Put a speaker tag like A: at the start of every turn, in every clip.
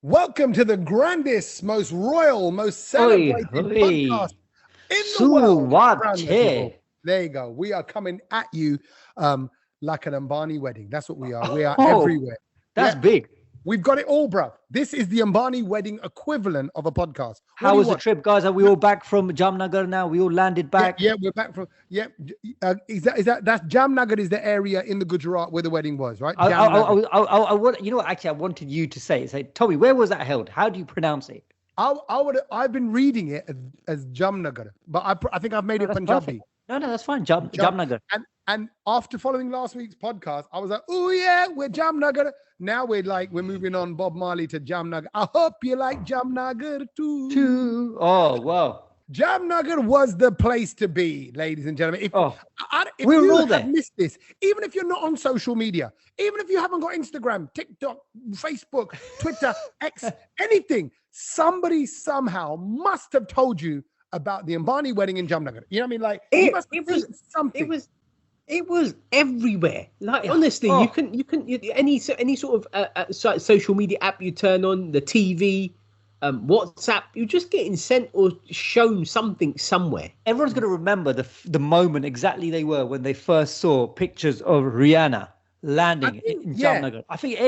A: Welcome to the grandest, most royal, most
B: Oi,
A: celebrated
B: oi.
A: podcast in the world. around the
B: Suwache.
A: people. There you go. We are coming at you like an Ambani wedding. That's what we are. We are
B: Oh,
A: everywhere.
B: that's
A: Yeah,
B: big.
A: we've got it all, bruv. This is the Ambani wedding equivalent of a podcast. What
B: How
A: do you
B: was the
A: want?
B: trip, guys? Are we all back from Jamnagar now? We all landed back.
A: Yeah, we're back from. Yeah, that's Jamnagar is the area in the Gujarat where the wedding was, right? Jamnagar.
B: You know what? Actually, I wanted you to say, Tommy, where was that held? How do you pronounce it?
A: I've been reading it as Jamnagar, but I think I've made it
B: that's
A: Punjabi.
B: perfect. No, that's fine.
A: Jam-
B: Jamnagar.
A: And after following last week's podcast, I was like, oh yeah, we're Jamnagar. Now we're moving on Bob Marley to Jamnagar. I hope you like Jamnagar too.
B: Oh, wow.
A: Jamnagar was the place to be, ladies and gentlemen. If
B: we were
A: you
B: all
A: have
B: there.
A: missed this, even if you're not on social media, even if you haven't got Instagram, TikTok, Facebook, Twitter, X, anything, somebody somehow must have told you about the Ambani wedding in Jamnagar. You know what I mean? Like you must have seen something.
C: It was everywhere. Like honestly, you can any sort of social media app you turn on, the TV, WhatsApp, you're just getting sent or shown something somewhere.
B: Everyone's going to remember the moment exactly they were when they first saw pictures of Rihanna landing in Jamnagar. I think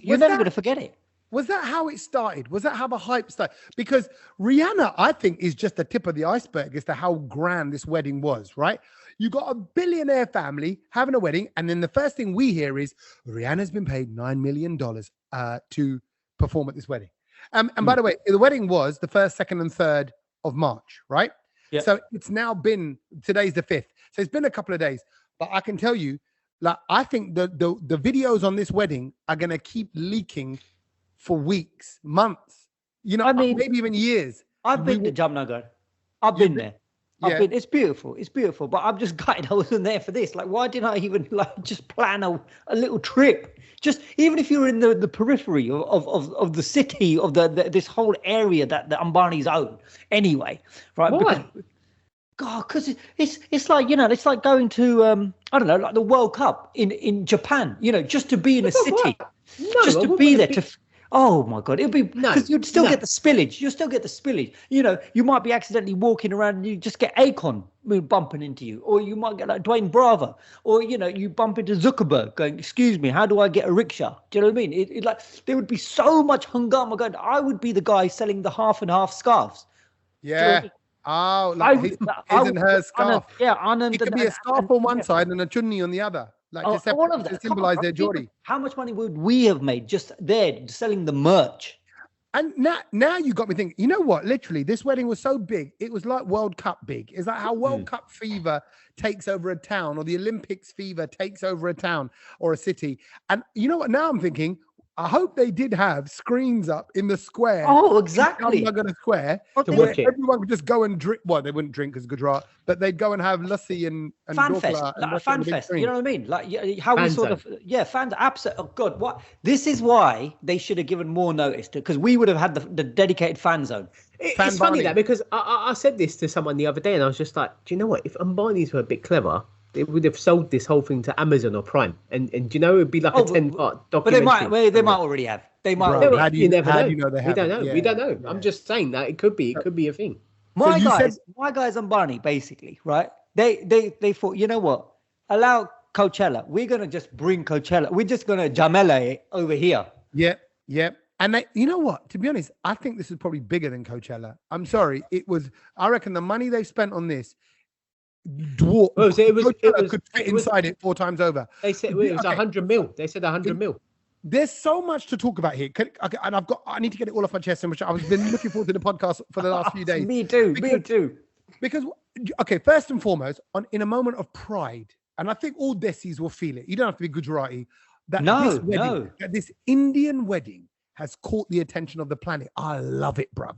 B: you're never going to forget it.
A: Was that how it started? Was that how the hype started? Because Rihanna, I think, is just the tip of the iceberg as to how grand this wedding was, right? You got a billionaire family having a wedding, and then the first thing we hear is Rihanna's been paid $9 million to perform at this wedding. And by the way, the wedding was the 1st, 2nd, and 3rd of March, right?
B: Yeah.
A: So it's now been, today's the 5th. So it's been a couple of days. But I can tell you, like, I think the videos on this wedding are going to keep leaking for weeks, months, maybe even years.
B: I've been to Jamnagar. I've been there. It's beautiful. It's beautiful. But I'm just gutted I wasn't there for this. Like, why didn't I even just plan a little trip? Just even if you're in the periphery of the city, of this whole area that the Ambani's own anyway, right?
C: Why?
B: Because it's like, it's like going to I don't know, like the World Cup in Japan, just to be in a city.
C: No,
B: just to be there oh my God, it'll be because you'd still get the spillage. You'll still get the spillage. You might be accidentally walking around and you just get Akon bumping into you, or you might get like Dwayne Bravo, or you bump into Zuckerberg going, "Excuse me, how do I get a rickshaw?" Do you know what I mean? There would be so much hungama going. I would be the guy selling the half and half scarves.
A: Yeah.
B: Do you know
A: Oh, like his and her scarf.
B: Anand.
A: It could be a scarf on one side and a chunni on the other. Like to symbolize their jewelry.
B: How much money would we have made just there selling the merch?
A: And now you got me thinking, you know what? Literally, this wedding was so big. It was like World Cup big. It's like how World Cup fever takes over a town, or the Olympics fever takes over a town or a city. And you know what? Now I'm thinking, I hope they did have screens up in the square.
B: Oh, exactly.
A: Jamnagar Square, where everyone could just go and drink. Well, they wouldn't drink as Gujarat, but they'd go and have lassi and
B: fan fest,
A: and
B: like a fan fest. You know what I mean? Like how we sort of fans. Absolutely. Oh God, what? This is why they should have given more notice to, because we would have had the dedicated fan zone.
C: It's funny that because I said this to someone the other day, and I was just like, do you know what? If Ambani's were a bit clever, they would have sold this whole thing to Amazon or Prime, and it would be like a 10-part documentary.
B: But they might already have. They might.
A: How do you know they have?
C: We don't know.
A: Yeah.
C: We don't know. I'm just saying that it could be a thing.
B: My guys Ambani, basically, right? They thought, you know what? Allow Coachella. We're gonna just bring Coachella. We're just gonna Jamela it over here.
A: Yeah. And you know what? To be honest, I think this is probably bigger than Coachella. I'm sorry. I reckon the money they spent on this dwarf. Coachella could fit inside it 4 times over.
C: They said it was 100 mil. They said 100 mil.
A: There's so much to talk about here. And I need to get it all off my chest, which I've been looking forward to the podcast for the last few days.
B: Me too.
A: Because, first and foremost, in a moment of pride, and I think all Desis will feel it. You don't have to be Gujarati. That this Indian wedding has caught the attention of the planet. I love it, bruv.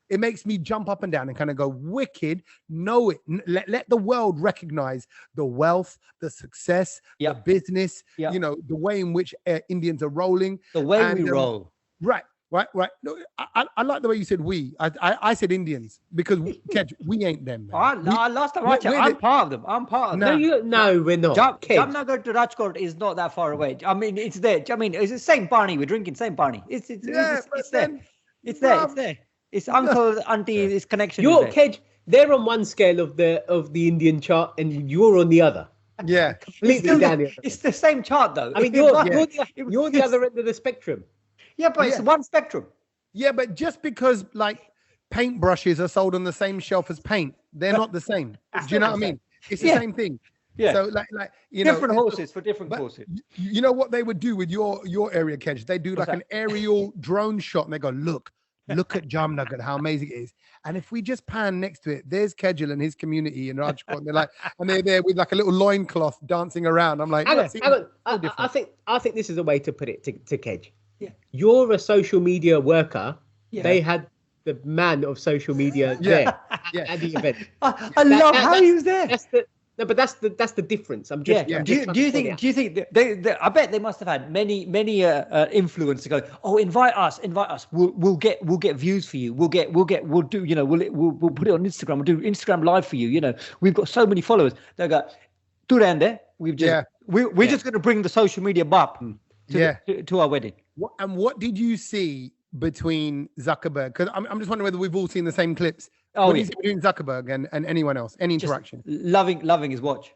A: It makes me jump up and down and kind of go, wicked. Know it. Let the world recognize the wealth, the success, the business, the way in which Indians are rolling.
B: The way we roll.
A: Right. Right. No, I like the way you said we. I said Indians because Kej, we ain't them.
B: Last time I checked, I'm part of them. I'm part of them.
C: No, we're not.
B: Jamnagar to Rajkot is not that far away. I mean, it's there. I mean, it's the same Barney. We're drinking same Barney. It's there. It's there. It's uncle, auntie. It's connection.
C: You're Kej. They're on one scale of the Indian chart, and you're on the other.
A: Yeah,
C: completely down.
B: It's the same chart, though.
C: I mean, you're the other end of the spectrum.
B: Yeah, but it's one spectrum.
A: Yeah, but just because like paintbrushes are sold on the same shelf as paint, they're not the same. Do you know what I mean? It's the same thing.
B: Yeah.
A: So like
B: different horses for different courses.
A: You know what they would do with your area, Kej? They do like an aerial drone shot, and they go, look at Jamnagar, how amazing it is. And if we just pan next to it, there's Kejal and his community in Rajkot. And they're like, and they're there with like a little loincloth dancing around. I'm like,
C: I think this is a way to put it to Kej.
B: Yeah.
C: You're a social media worker. Yeah. They had the man of social media there at the event.
B: I love how he was there.
C: That's the difference. I'm just.
B: Yeah. Do you think they I bet they must have had many influencers go, oh, invite us. We'll get views for you. We'll do, we'll put it on Instagram. We'll do Instagram live for you. You know, we've got so many followers. They go, we're just going to bring the social media bop to our wedding.
A: What did you see between Zuckerberg? Because I'm just wondering whether we've all seen the same clips.
B: Oh,
A: between Zuckerberg and anyone else, any interaction?
B: Just loving his watch.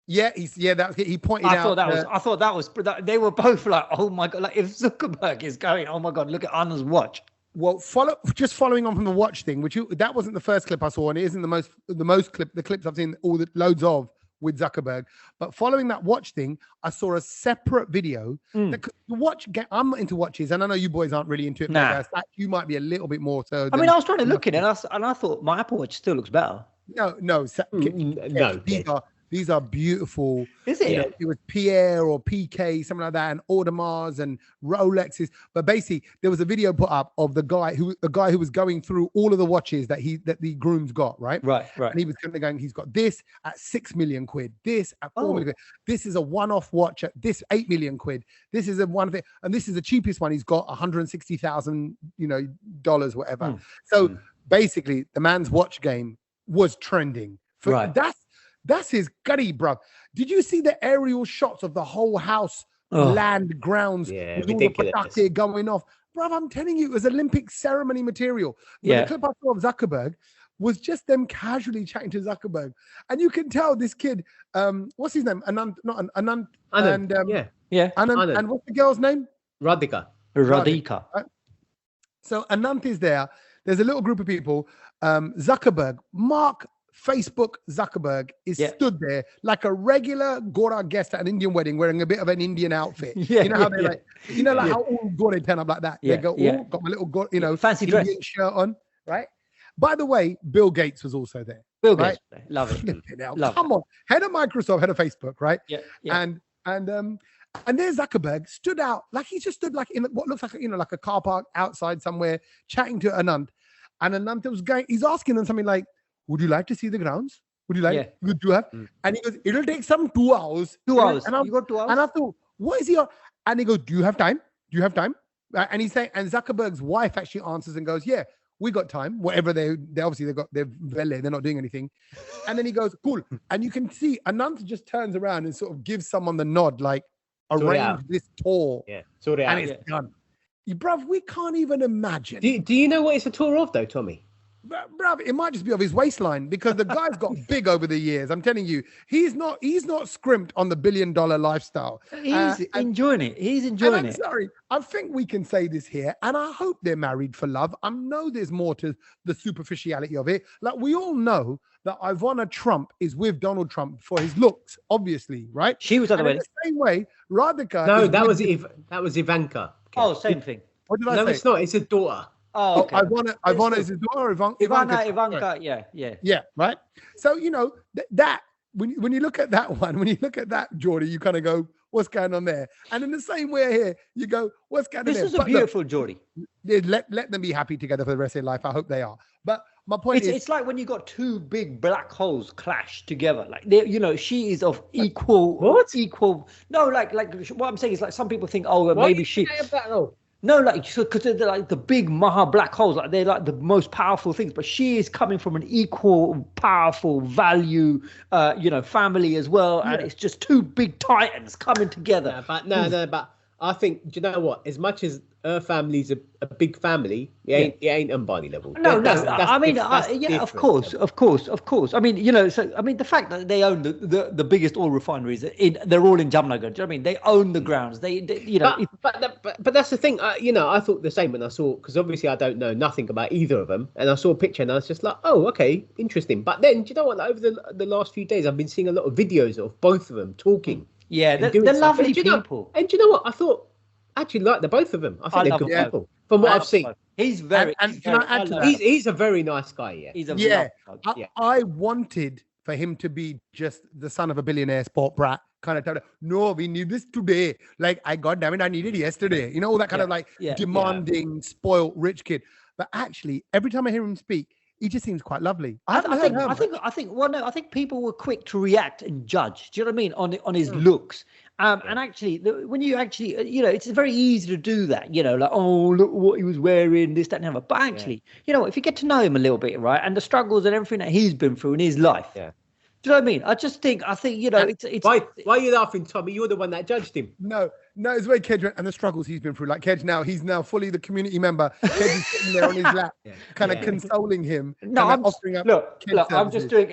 A: Yeah, he pointed out.
B: I thought that was. They were both like, oh my god! Like if Zuckerberg is going, oh my god, look at Anna's watch.
A: Well, following on from the watch thing, that wasn't the first clip I saw, and it isn't the clips I've seen loads of with Zuckerberg. But following that watch thing, I saw a separate video. The watch. I'm not into watches, and I know you boys aren't really into it.
B: Nah.
A: You might be a little bit more so.
B: I mean, I was trying to look at it, and I thought my Apple Watch still looks better.
A: No. These are beautiful.
B: Is it?
A: You know, it was Pierre or PK, something like that, and Audemars and Rolexes. But basically, there was a video put up of the guy who was going through all of the watches that the grooms got, right?
B: Right.
A: And he was kind of going, he's got this at 6 million quid, this at 4 million quid. This is a one-off watch at this 8 million quid. This is one of it, and this is the cheapest one. He's got $160,000, dollars, whatever. So basically, the man's watch game was trending. That's his gutty, bro. Did you see the aerial shots of the whole house, land, grounds, with all the production going off? Bro, I'm telling you, it was Olympic ceremony material. The clip I saw of Zuckerberg was just them casually chatting to Zuckerberg. And you can tell this kid, what's his name? Anand.
C: Anand.
A: And, Anand. And what's the girl's name?
B: Radhika.
A: Right? So Anand is there. There's a little group of people. Zuckerberg, Facebook Zuckerberg is stood there like a regular Gawwwd guest at an Indian wedding wearing a bit of an Indian outfit. You know how they how all Gawwwd turn up like that. They go, got my little
B: fancy
A: Indian
B: dress
A: shirt on, right? By the way, Bill Gates was also there.
B: Bill Gates, love it.
A: Come on, head of Microsoft, head of Facebook, right?
B: Yeah.
A: And there's Zuckerberg stood out like he just stood like in what looks like like a car park outside somewhere, chatting to Anand, and Anand was going. He's asking them something like, would you like to see the grounds? Would you like to have? And he goes, it'll take some 2 hours.
B: 2 hours.
A: And
B: you got 2 hours?
A: And I thought, what is he on? And he goes, do you have time? And he's saying, and Zuckerberg's wife actually answers and goes, yeah, we got time. Whatever they obviously they're not doing anything. And then he goes, cool. And you can see Anand just turns around and sort of gives someone the nod, like arrange this tour.
C: Yeah. Sort it out.
A: And it's done. Bruv, we can't even imagine.
C: Do you know what it's a tour of though, Tommy?
A: Bruv, it might just be of his waistline because the guy's got big over the years. I'm telling you, he's not scrimped on the $1 billion lifestyle.
B: He's enjoying it. He's enjoying it.
A: Sorry, I think we can say this here, and I hope they're married for love. I know there's more to the superficiality of it. Like we all know that Ivana Trump is with Donald Trump for his looks, obviously, right?
B: She was at the wedding.
A: The same way, Radhika.
C: No, that was Ivanka.
B: Okay. Oh, same thing.
A: What did I say?
C: No, it's not. It's a daughter.
B: Oh, okay.
A: Ivana is his daughter.
B: Ivanka,
A: yeah, right. So that when you look at that one, when you look at that, Geordie, you kind of go, "What's going on there?" And in the same way here, you go, "What's going on there?"
B: This is a beautiful Geordie.
A: Let them be happy together for the rest of their life. I hope they are. But my point is,
B: it's like when you got two big black holes clash together. Like she is of equal.
C: What?
B: Equal. No, like what I'm saying is like some people think, maybe she. No, like, because they're like the big Maha black holes, like they're like the most powerful things. But she is coming from an equal, powerful value, family as well, and it's just two big titans coming together.
C: But I think, do you know what? As much as her family's a big family, it ain't Ambani level.
B: Of course. I mean, the fact that they own the biggest oil refineries, they're all in Jamnagar. Do you know what I mean? They own the grounds.
C: But that's the thing. I thought the same when I saw, because obviously I don't know nothing about either of them, and I saw a picture and I was just like, oh, okay, interesting. But then, do you know what? Like, over the last few days, I've been seeing a lot of videos of both of them talking.
B: Yeah, they're lovely people.
C: And do you know what? I thought, I actually like the both of them. I think they're good people. From what I've seen.
B: He's very...
A: And can I add to that?
C: He's a very nice guy, yeah.
B: He's a
A: I wanted for him to be just the son of a billionaire sport brat kind of. No, we need this today. Like, I need it yesterday. You know, all that kind of demanding, spoiled, rich kid. But actually, every time I hear him speak, he just seems quite lovely. I
B: think people were quick to react and judge. Do you know what I mean? On his looks. And actually, when you actually, it's very easy to do that. Like, oh, look what he was wearing, this, that, and the other. But actually, if you get to know him a little bit, right, and the struggles and everything that he's been through in his life. Yeah. Do you know what I mean? I think it's.
C: Why are you laughing, Tommy? You're the one that judged him.
A: No, it's very Kej went and the struggles he's been through. Like Kej he's now fully the community member. Kej is sitting there on his lap, kind of consoling him.
B: No, I'm just doing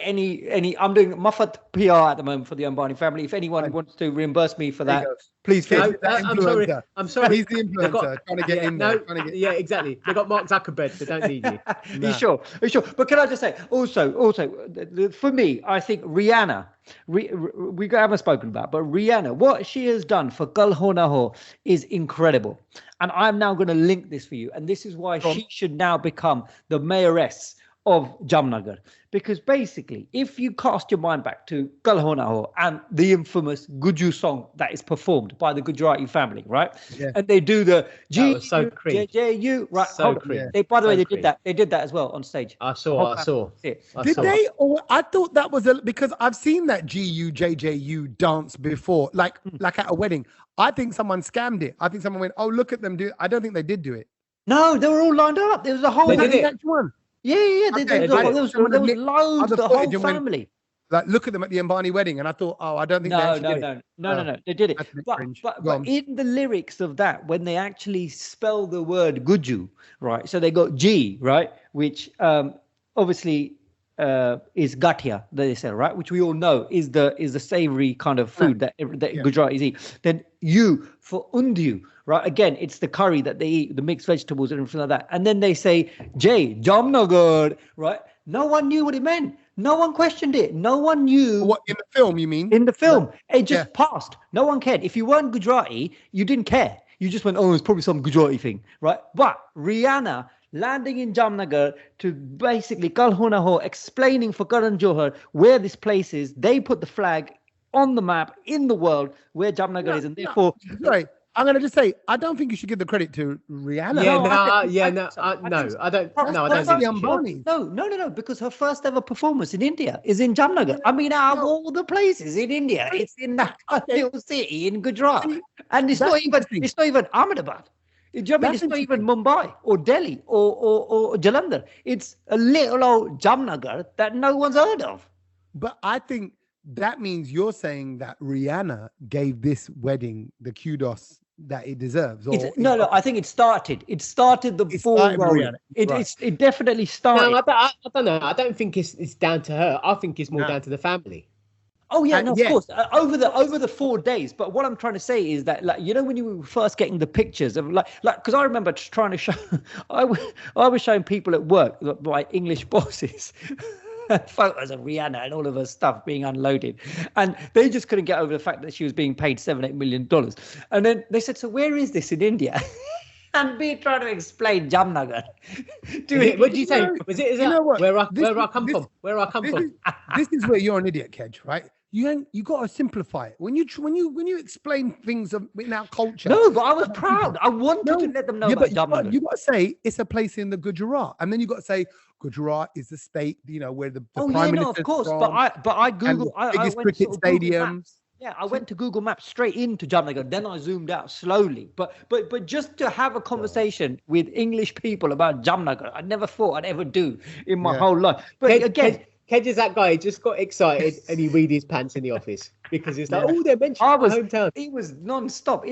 B: I'm doing Muffat PR at the moment for the Ambani family. If anyone wants to reimburse me for that, please feel.
C: I'm sorry.
A: He's the influencer trying to get in there.
C: Yeah, exactly. They got Mark Zuckerberg. They don't need you.
B: You sure? But can I just say also for me, I think Rihanna. We haven't spoken about, but Rihanna, what she has done for Kal Ho Na Ho is incredible. And I'm now going to link this for you. And this is why she should now become the mayoress of Jamnagar. Because basically, if you cast your mind back to Kal Ho Na Ho and the infamous Guju song that is performed by the Gujarati family, right? Yeah. And they do the G-U, right?
C: So cringe.
B: By the way, they did that. They did that as well on stage.
C: I saw.
A: Did they? Or I thought that was because I've seen that G-U-J-J-U dance before, like at a wedding. I think someone scammed it. I think someone went, oh, look at them do it. I don't think they did do it.
B: No, they were all lined up. There was a whole...
A: They did it. One.
B: Yeah. There was loads, the whole family.
A: Like, look at them at the Ambani wedding, and I thought, oh, I don't think they did it.
B: No, they did it. But in the lyrics of that, when they actually spell the word Guju, right? So they got G, right? Which obviously is gatia, they say, right? Which we all know is the savory kind of food that Gujaratis eat. Then U for undiu, right? Again, it's the curry that they eat, the mixed vegetables and everything like that. And then they say J, Jamnagar, right? No one knew what it meant. No one questioned it. No one knew.
A: What, in the film, you mean?
B: In the film. It just passed. No one cared. If you weren't Gujarati, you didn't care. You just went, oh, it's probably some Gujarati thing, right? But Rihanna landing in Jamnagar to basically Kal Ho Na Ho, explaining for Karan Johar where this place is. They put the flag on the map in the world where Jamnagar is, and therefore...
A: Sorry, I'm going to just say, I don't think you should give the credit to Rihanna.
C: I don't think
B: No, because her first ever performance in India is in Jamnagar. I mean, out of all the places in India, it's in that little city in Gujarat. And it's not even Ahmedabad. Do you know what I mean? It's not even Mumbai or Delhi or Jalandhar. It's a little old Jamnagar that no one's heard of.
A: But I think that means you're saying that Rihanna gave this wedding the kudos that it deserves.
B: No, I think it started. It started the ball rolling. It definitely started.
C: No, I don't know. I don't think it's down to her. I think it's more down to the family.
B: Oh yeah, of course. Over the 4 days. But what I'm trying to say is that, like, when you were first getting the pictures of like because I remember trying to show, I was showing people at work, like English bosses, photos of Rihanna and all of her stuff being unloaded, and they just couldn't get over the fact that she was being paid $7-8 million. And then they said, so where is this in India? And me trying to explain Jamnagar.
C: What did you say? Where I come from? Where I come from?
A: This is where you're an idiot, Kej, right? You got to simplify it. When you explain things in our culture.
B: No, but I was proud. I wanted to let them know about Jamnagar.
A: You got to say it's a place in the Gujarat, and then you got to say Gujarat is the state, where the prime minister.
B: Of course. From, but I Googled.
A: Biggest cricket stadium.
B: Yeah, I went to Google Maps straight into Jamnagar. Then I zoomed out slowly. But just to have a conversation with English people about Jamnagar, I never thought I'd ever do in my whole life. But
C: Kej is that guy who just got excited and he weed his pants in the office because it's like, oh, they're mentioning my hometown.
B: It was non-stop.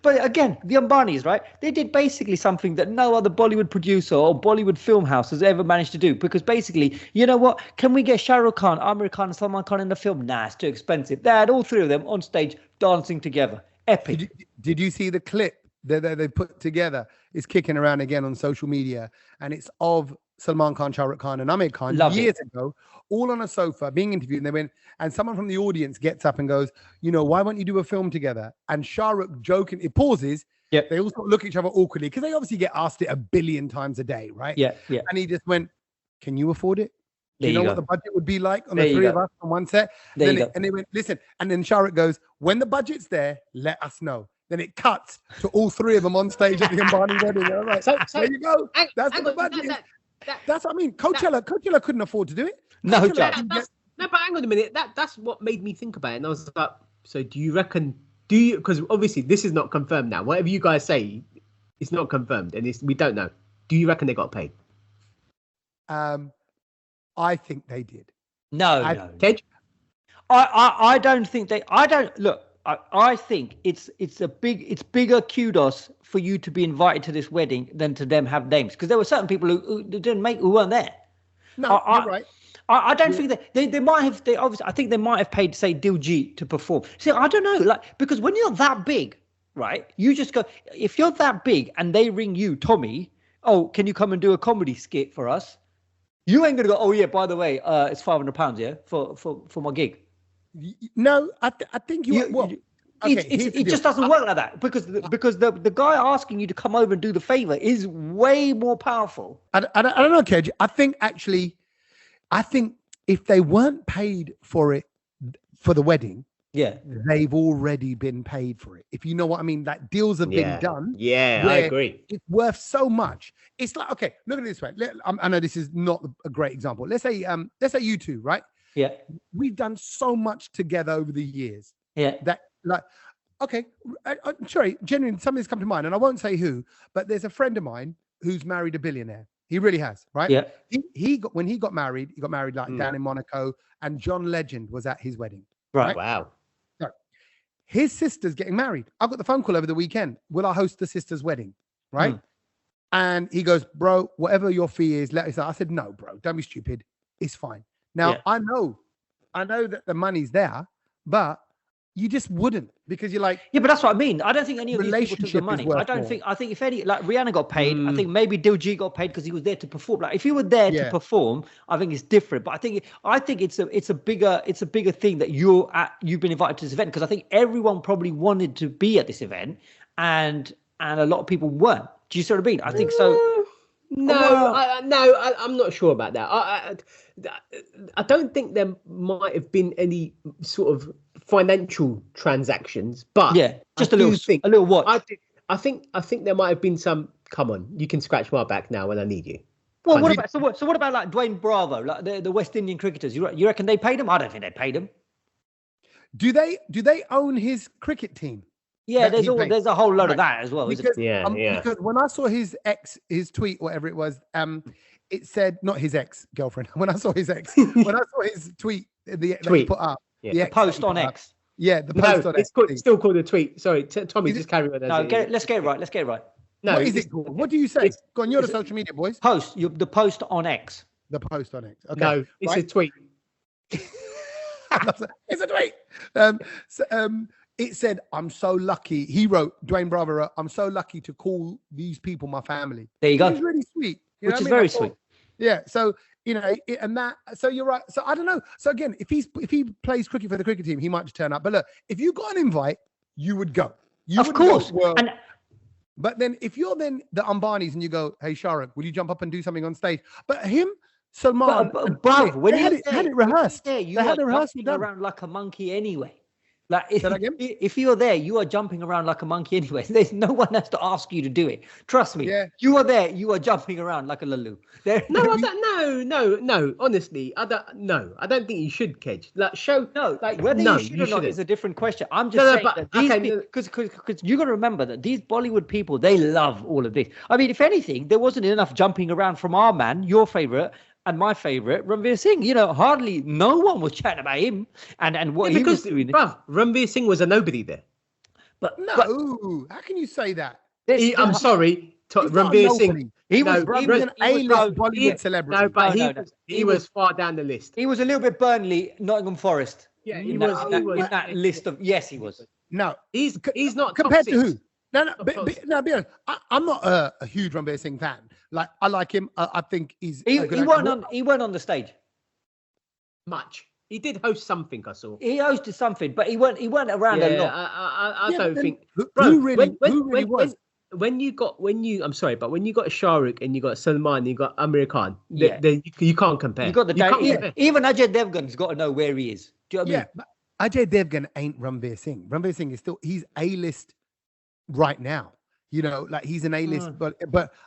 B: But again, the Ambanis, right? They did basically something that no other Bollywood producer or Bollywood film house has ever managed to do. Because basically, you know what? Can we get Shah Rukh Khan, Amir Khan, and Salman Khan in the film? Nah, it's too expensive. They had all three of them on stage dancing together. Epic.
A: Did you see the clip that they put together? It's kicking around again on social media, and it's of Salman Khan, Shah Rukh Khan, and Amir Khan years ago, all on a sofa being interviewed. And they went, and someone from the audience gets up and goes, why won't you do a film together? And Shah Rukh joking, it pauses.
B: Yeah.
A: They all look at each other awkwardly because they obviously get asked it 1 billion times a day, right?
B: Yeah.
A: And he just went, "Can you afford it? Do you know what the budget would be like on
B: the
A: three of us on one set?"
B: And
A: they went, "Listen." And then Shah Rukh goes, "When the budget's there, let us know." Then it cuts to all three of them on stage at the Ambani wedding. And I'm like, so there you go. That's what the budget is. That's what I mean. Coachella couldn't afford to do it.
B: No,
C: but hang on a minute. That's what made me think about it. And I was like, so do you reckon? Because obviously this is not confirmed now. Whatever you guys say, it's not confirmed, and we don't know. Do you reckon they got paid?
A: I think they did.
B: No.
C: Kej?
B: I don't think they. I don't look. I think it's bigger kudos for you to be invited to this wedding than to them have names, because there were certain people who weren't there.
A: No, you're right.
B: I don't think that they might have. They obviously, I think they might have paid, say, Diljit to perform. See, I don't know, because when you're that big, right? You just go. If you're that big and they ring you, Tommy, oh, can you come and do a comedy skit for us? You ain't gonna go, oh yeah, by the way, it's £500, yeah, for my gig.
A: No, I think
B: it just doesn't work like that, because the guy asking you to come over and do the favor is way more powerful.
A: I don't know, Kej. I think if they weren't paid for it for the wedding, they've already been paid for it. If you know what I mean, like deals have been done.
C: Yeah, I agree.
A: It's worth so much. It's like, okay, look at it this way. I know this is not a great example. Let's say you two, right?
B: Yeah.
A: We've done so much together over the years.
B: Yeah.
A: That okay, I'm sorry, genuinely, something's come to mind, and I won't say who, but there's a friend of mine who's married a billionaire. He really has, right?
B: Yeah.
A: When he got married like down in Monaco, and John Legend was at his wedding.
B: Right.
C: Wow.
A: So, his sister's getting married. I got the phone call over the weekend. Will I host the sister's wedding? Right. And he goes, bro, whatever your fee is, let us know. I said, no, bro, don't be stupid. It's fine. Now, I know that the money's there, but you just wouldn't, because you're like,
B: yeah, but that's what I mean. I don't think any of these people took the money. I think if any, like Rihanna got paid, I think maybe Diljit got paid because he was there to perform. Like if you were there to perform, I think it's different. But I think it's a bigger thing that you've been invited to this event, because I think everyone probably wanted to be at this event, and a lot of people weren't. Do you see what I mean? I think so.
C: No, I'm not sure about that. I don't think there might have been any sort of financial transactions, but
B: just a little watch.
C: I think there might have been some. Come on, you can scratch my back now when I need you.
B: Well, what about like Dwayne Bravo, like the West Indian cricketers? You reckon they paid him? I don't think they paid him.
A: Do they own his cricket team?
B: Yeah, there's a whole load of that as well.
A: Because when I saw his tweet, whatever it was, it said, not his ex-girlfriend. When I saw his tweet, the tweet put up,
B: the post on X.
A: Yeah, the post on X.
C: It's still called a tweet. Sorry, Tommy, just carry on.
B: No, let's get it right.
A: No, what is it called? What do you say? Go on, you're the social media boys.
B: The post on X.
A: The post on X. Okay.
C: No, it's a tweet.
A: It's a tweet. It said, I'm so lucky. He wrote, Dwayne Bravo wrote, I'm so lucky to call these people my family.
B: There you go.
A: It's really sweet.
B: Which is very sweet.
A: Yeah. So, so you're right. So I don't know. So again, if he plays cricket for the cricket team, he might just turn up. But look, if you got an invite, you would go.
B: Of course.
A: But then if you're then the Ambanis and you go, hey, Shah Rukh, will you jump up and do something on stage? But him, Salman,
B: Bravo, when
A: they had it rehearsed.
B: They had it rehearsed around like a monkey anyway. Like if you're there, you are jumping around like a monkey anyway. There's no one has to ask you to do it. Trust me.
A: Yeah.
B: You are there. You are jumping around like a lalu.
C: No. Honestly, I don't think you should, Kej. Like
B: whether you should or not is a different question. I'm just saying that these because you got to remember that these Bollywood people, they love all of this. I mean, if anything, there wasn't enough jumping around from our man, your favorite. And my favorite, Ranveer Singh, hardly no one was chatting about him and what he was doing.
C: Bruv, Ranveer Singh was a nobody there.
A: But how can you say that?
C: I'm sorry, Ranveer Singh.
A: He was an A-list Bollywood celebrity.
C: No, but he was far down the list.
B: He was a little bit Burnley, Nottingham Forest.
C: Yeah,
B: he was in that list of. Yes, he was.
A: No,
C: he's not
A: compared to who? No, be honest. I'm not a huge Ranveer Singh fan. Like, I like him. I think he
B: went on the stage.
C: Much. He did host something. I saw.
B: He hosted something, but he went around a lot.
C: I don't think.
A: Who really was?
C: When you got Shah Rukh and you got Salman and you got Amir Khan, you can't compare.
B: You got even Ajay Devgan's got to know where he is. Do you know what I mean?
A: But Ajay Devgan ain't Ranveer Singh. Ranveer Singh is he's A-list right now. Like he's an A-list, but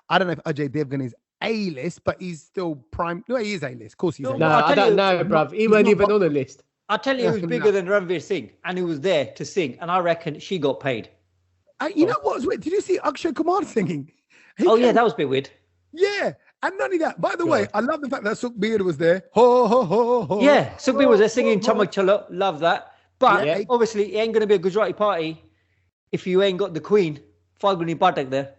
A: I don't know if Ajay Devgan is A-list, but he's still prime. No, he is A-list. Of course he's A-list.
C: No, I don't know, bruv. He wasn't even on the list.
B: I'll tell you who's bigger than Ranveer Singh, and he was there to sing, and I reckon she got paid.
A: You know what was weird? Did you see Akshay Kumar singing?
B: Yeah, that was a bit weird.
A: Yeah, and not only that. By the way, I love the fact that Sukhbir was there. Ho, ho, ho, ho.
B: Yeah, Sukhbir was there singing Chamak Chalo. Love that. But obviously, it ain't going to be a Gujarati party if you ain't got the Queen, Falguni Pathak, there.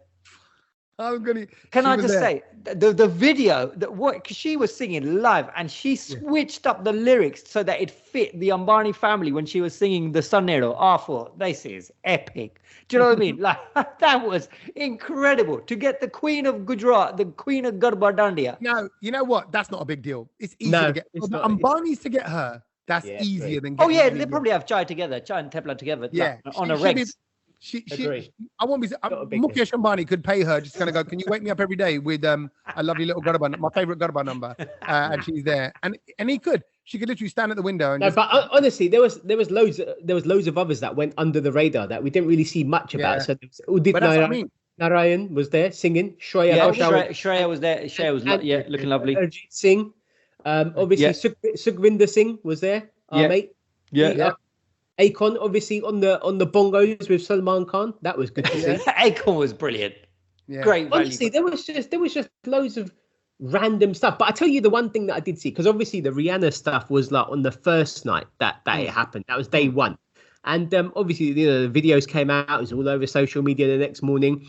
B: Can I just say the video because she was singing live and she switched up the lyrics so that it fit the Ambani family when she was singing the Sannero. I thought this is epic. Do you know what I mean? Like that was incredible to get the Queen of Gujarat, the Queen of Garba Dandiya.
A: No, you know what? That's not a big deal. It's easy to get. Ambani's to get her. That's easier than.
B: They probably have chai and tepla together.
A: Yeah,
B: on a Rex.
A: I won't be. Mukesh Ambani could pay her. Just kind of go. Can you wake me up every day with a lovely little Garba, my favorite Garba number, and she's there. And he could. She could literally stand at the window. And
C: but honestly, there was loads of others that went under the radar that we didn't really see much about. So Udit Narayan was there singing.
B: Shreya was there. Shreya was looking lovely.
C: Arjit Singh. Obviously, Sukhvinder Singh was there. Our mate. Akon obviously on the bongos with Salman Khan. That was good to see.
B: Akon was brilliant. Yeah. Great value.
C: Honestly, there was just loads of random stuff. But I tell you the one thing that I did see, because obviously the Rihanna stuff was like on the first night that it happened. That was day one. And obviously the videos came out. It was all over social media the next morning.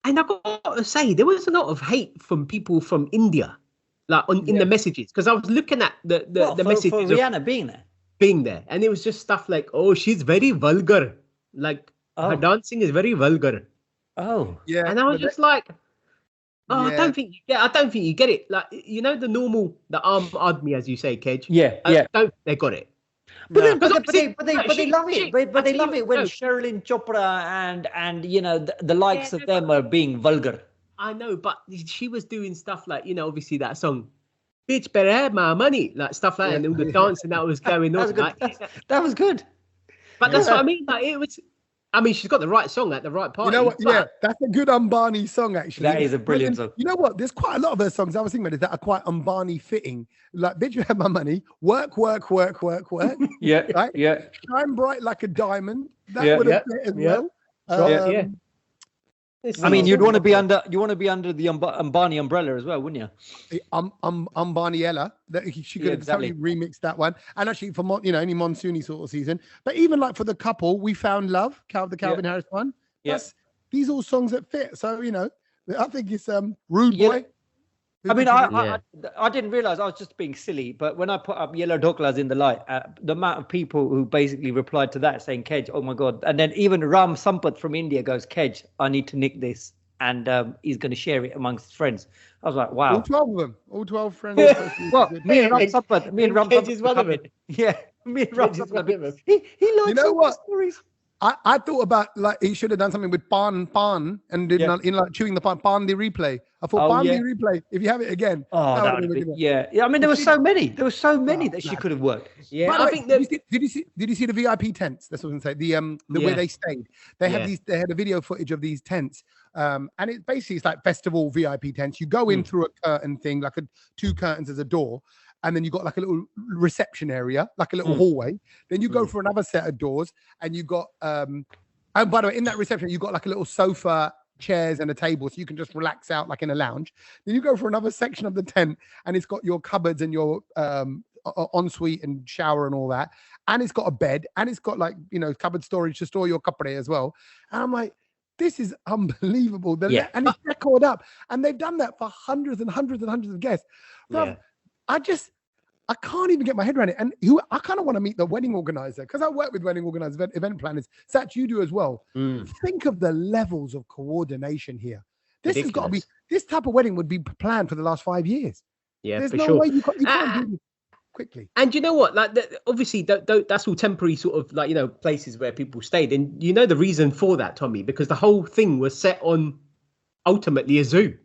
C: And I've got to say, there was a lot of hate from people from India, like in the messages. Because I was looking at the messages
B: for Rihanna
C: being there, and it was just stuff like, "Oh, she's very vulgar. Like her dancing is very vulgar."
B: Oh,
C: yeah. And I was just like, "Oh, I don't think you get it. Like, the normal, the Aam Aadmi, as you say, Kej. They got it.
B: But they love it. But they love it when Sherilyn Chopra and the likes of them are being vulgar.
C: I know, but she was doing stuff like obviously that song. Bitch better have my money, like stuff like that, and all the dancing that was going on.
B: That was good.
C: But that's what I mean. Like it was. I mean, she's got the right song at the right part.
A: You know what? Yeah, that's a good Ambani song, actually.
B: That is a brilliant song.
A: You know what? There's quite a lot of her songs I was thinking about that are quite Ambani fitting. Like, bitch, you have my money. Work.
B: Yeah.
A: Right?
B: Yeah.
A: Shine bright like a diamond. That would have fit as well.
B: I mean, you'd want to be under the Ambani umbrella as well, wouldn't you?
A: Ambani Ella, she could have totally remixed that one. And actually, for any monsoony sort of season, but even like for the couple, We Found Love, the Calvin Harris one. These all songs that fit. So I think it's Rude Boy.
B: I mean, I didn't realize I was just being silly, but when I put up Yellow Doklas in the light, the amount of people who basically replied to that saying, Kej, oh my God. And then even Ram Sampath from India goes, Kej, I need to nick this. And he's going to share it amongst his friends. I was like, wow.
A: All 12 of them. All 12 friends.
B: Well, me and Ram Sampath.
C: Kej is one of them.
B: Yeah. Me and Ram Sampath. He loves stories.
A: I thought about like he should have done something with pan and did in like chewing the pan the replay. I thought the replay. If you have it again,
B: that would be, yeah. I mean, there were so many. There were so many that she could have worked.
C: Yeah,
A: I think. Did you see the VIP tents? That's what I'm saying. The where they stayed. They had these. They had a video footage of these tents. And it basically it's like festival VIP tents. You go in through a curtain thing, like 2 curtains as a door. And then you got like a little reception area, like a little hallway. Then you go for another set of doors, and you got and by the way, in that reception, you got like a little sofa, chairs, and a table, so you can just relax out like in a lounge. Then you go for another section of the tent, and it's got your cupboards and your ensuite and shower and all that, and it's got a bed, and it's got like cupboard storage to store your kapre as well. And I'm like, this is unbelievable. And it's record up, and they've done that for hundreds and hundreds and hundreds of guests. Bro, I can't even get my head around it. And I kind of want to meet the wedding organizer because I work with wedding organizers, event planners. Sach, you do as well. Think of the levels of coordination here. This has got to be, this type of wedding would be planned for the last 5 years.
C: Yeah,
A: there's
C: for
A: no
C: sure.
A: way you can't do it quickly.
C: And you know what? Like, obviously, that's all temporary sort of like, places where people stayed. And the reason for that, Tommy, because the whole thing was set on ultimately a zoo.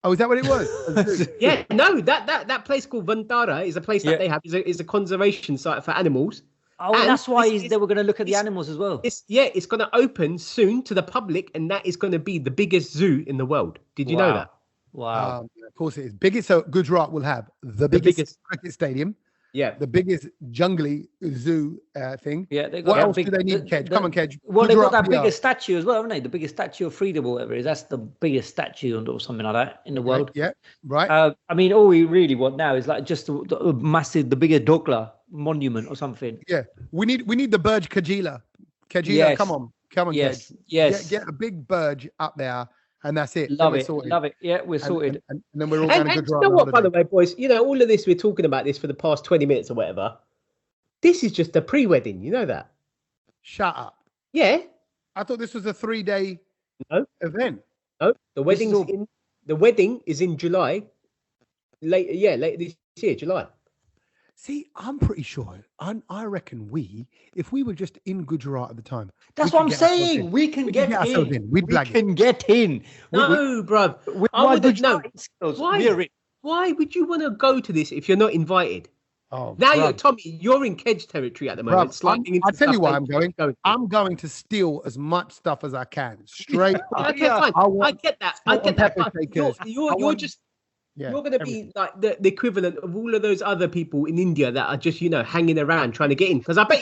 A: Oh, is that what it was?
C: Yeah, no, that place called Vantara is a place that they have is a conservation site for animals.
B: Oh, and that's why they were going to look at the animals as well.
C: It's going to open soon to the public, and that is going to be the biggest zoo in the world. Did you know that?
B: Wow.
A: Of course it is. Biggest. So Gujarat will have the biggest cricket stadium.
C: Yeah.
A: The biggest jungly zoo thing.
B: Yeah. They got
A: what else do they need, Kej? Come on, Kej.
B: Well, they've got that biggest statue as well, haven't they? The biggest statue of freedom or whatever it is. That's the biggest statue or something like that in the world.
A: Yeah, right.
B: I mean, all we really want now is like just the massive, the biggest Dokla monument or something.
A: Yeah. We need the Burj Khalifa.
B: Yes.
A: Come on,
B: yes.
A: Kej.
B: Yes.
A: Get a big Burj up there. And that's it.
B: Love it. Yeah, we're sorted.
A: And then we're all going to
C: Gujarat. You know what, by the way, boys, all of this, we're talking about this for the past 20 minutes or whatever. This is just a pre-wedding. You know that?
A: Shut up.
C: Yeah.
A: I thought this was a 3-day event.
C: No, the wedding is in July. Later this year, July.
A: See, I'm pretty sure. I reckon if we were just in Gujarat at the time.
B: That's what I'm saying. We can get in. We can get in.
C: No, bruv. Why would you want to go to this if you're not invited?
A: Oh,
C: now, Tommy, you're in Kej territory at the moment.
A: I'll tell you why I'm going. I'm going to steal as much stuff as I can. Straight up.
C: Okay, fine. I get that. You're going to be like the equivalent of all of those other people in India that are just, hanging around trying to get in. Because I bet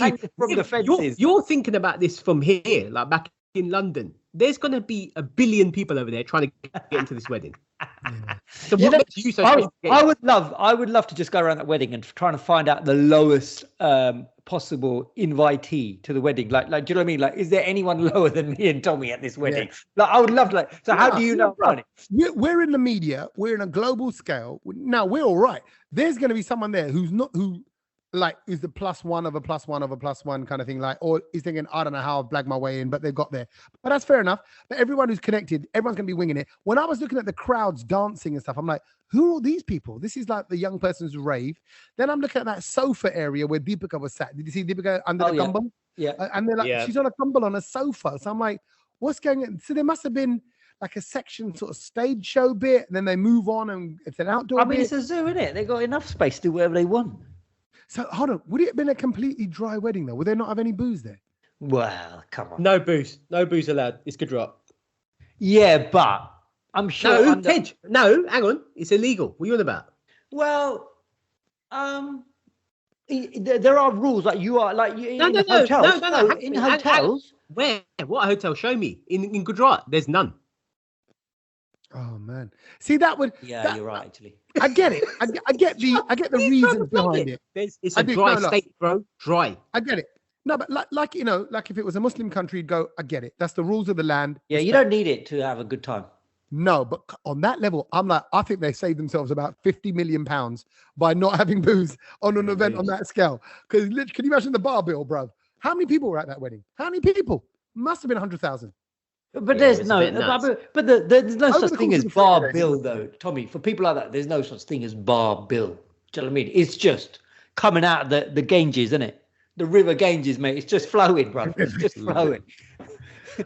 C: you're thinking about this from here, like back in London. There's going to be 1 billion people over there trying to get into this wedding. So what makes you so
B: I would love to just go around that wedding and trying to find out the lowest possible invitee to the wedding. Like, do you know what I mean? Like, is there anyone lower than me and Tommy at this wedding? Yeah. Like, I would love to. So how do you know about it?
A: We're in the media. We're in a global scale. Now we're all right. There's going to be someone there who's the plus one of a plus one of a plus one kind of thing. Like, or is thinking, I don't know how I've blagged my way in, but they've got there. But that's fair enough. But everyone who's connected, everyone's going to be winging it. When I was looking at the crowds dancing and stuff, I'm like, who are all these people? This is like the young person's rave. Then I'm looking at that sofa area where Deepika was sat. Did you see Deepika under the gumball?
B: Yeah.
A: And they're like, she's on a gumball on a sofa. So I'm like, what's going on? So there must have been like a section sort of stage show bit. And then they move on and it's an outdoor bit.
B: It's a zoo, isn't it? They've got enough space to do whatever they want.
A: So hold on, would it have been a completely dry wedding though? Would there not have any booze there?
B: Well, come on.
C: No booze allowed. It's Gujarat.
B: Yeah, but I'm sure.
C: No, hang on. It's illegal. What are you on about?
B: Well, there are rules like you are like in hotels.
C: No.
B: In hotels.
C: Where? What hotel? Show me. In Gujarat, there's none.
A: Oh man, see that would.
B: Yeah, you're right. Actually,
A: I get it. I get the reasons behind it.
C: It's a dry state, bro. Dry.
A: I get it. No, but like if it was a Muslim country, you'd go. I get it. That's the rules of the land.
B: Yeah, you don't need it to have a good time.
A: No, but on that level, I'm like, I think they saved themselves about £50 million by not having booze on an event on that scale. Because can you imagine the bar bill, bro? How many people were at that wedding? How many people? Must have been 100,000.
B: But there's there's no such thing as bar bill though, Tommy. For people like that, there's no such thing as bar bill. Do you know what I mean? It's just coming out of the Ganges, isn't it? the river Ganges, mate. It's just flowing, bro. It's just flowing.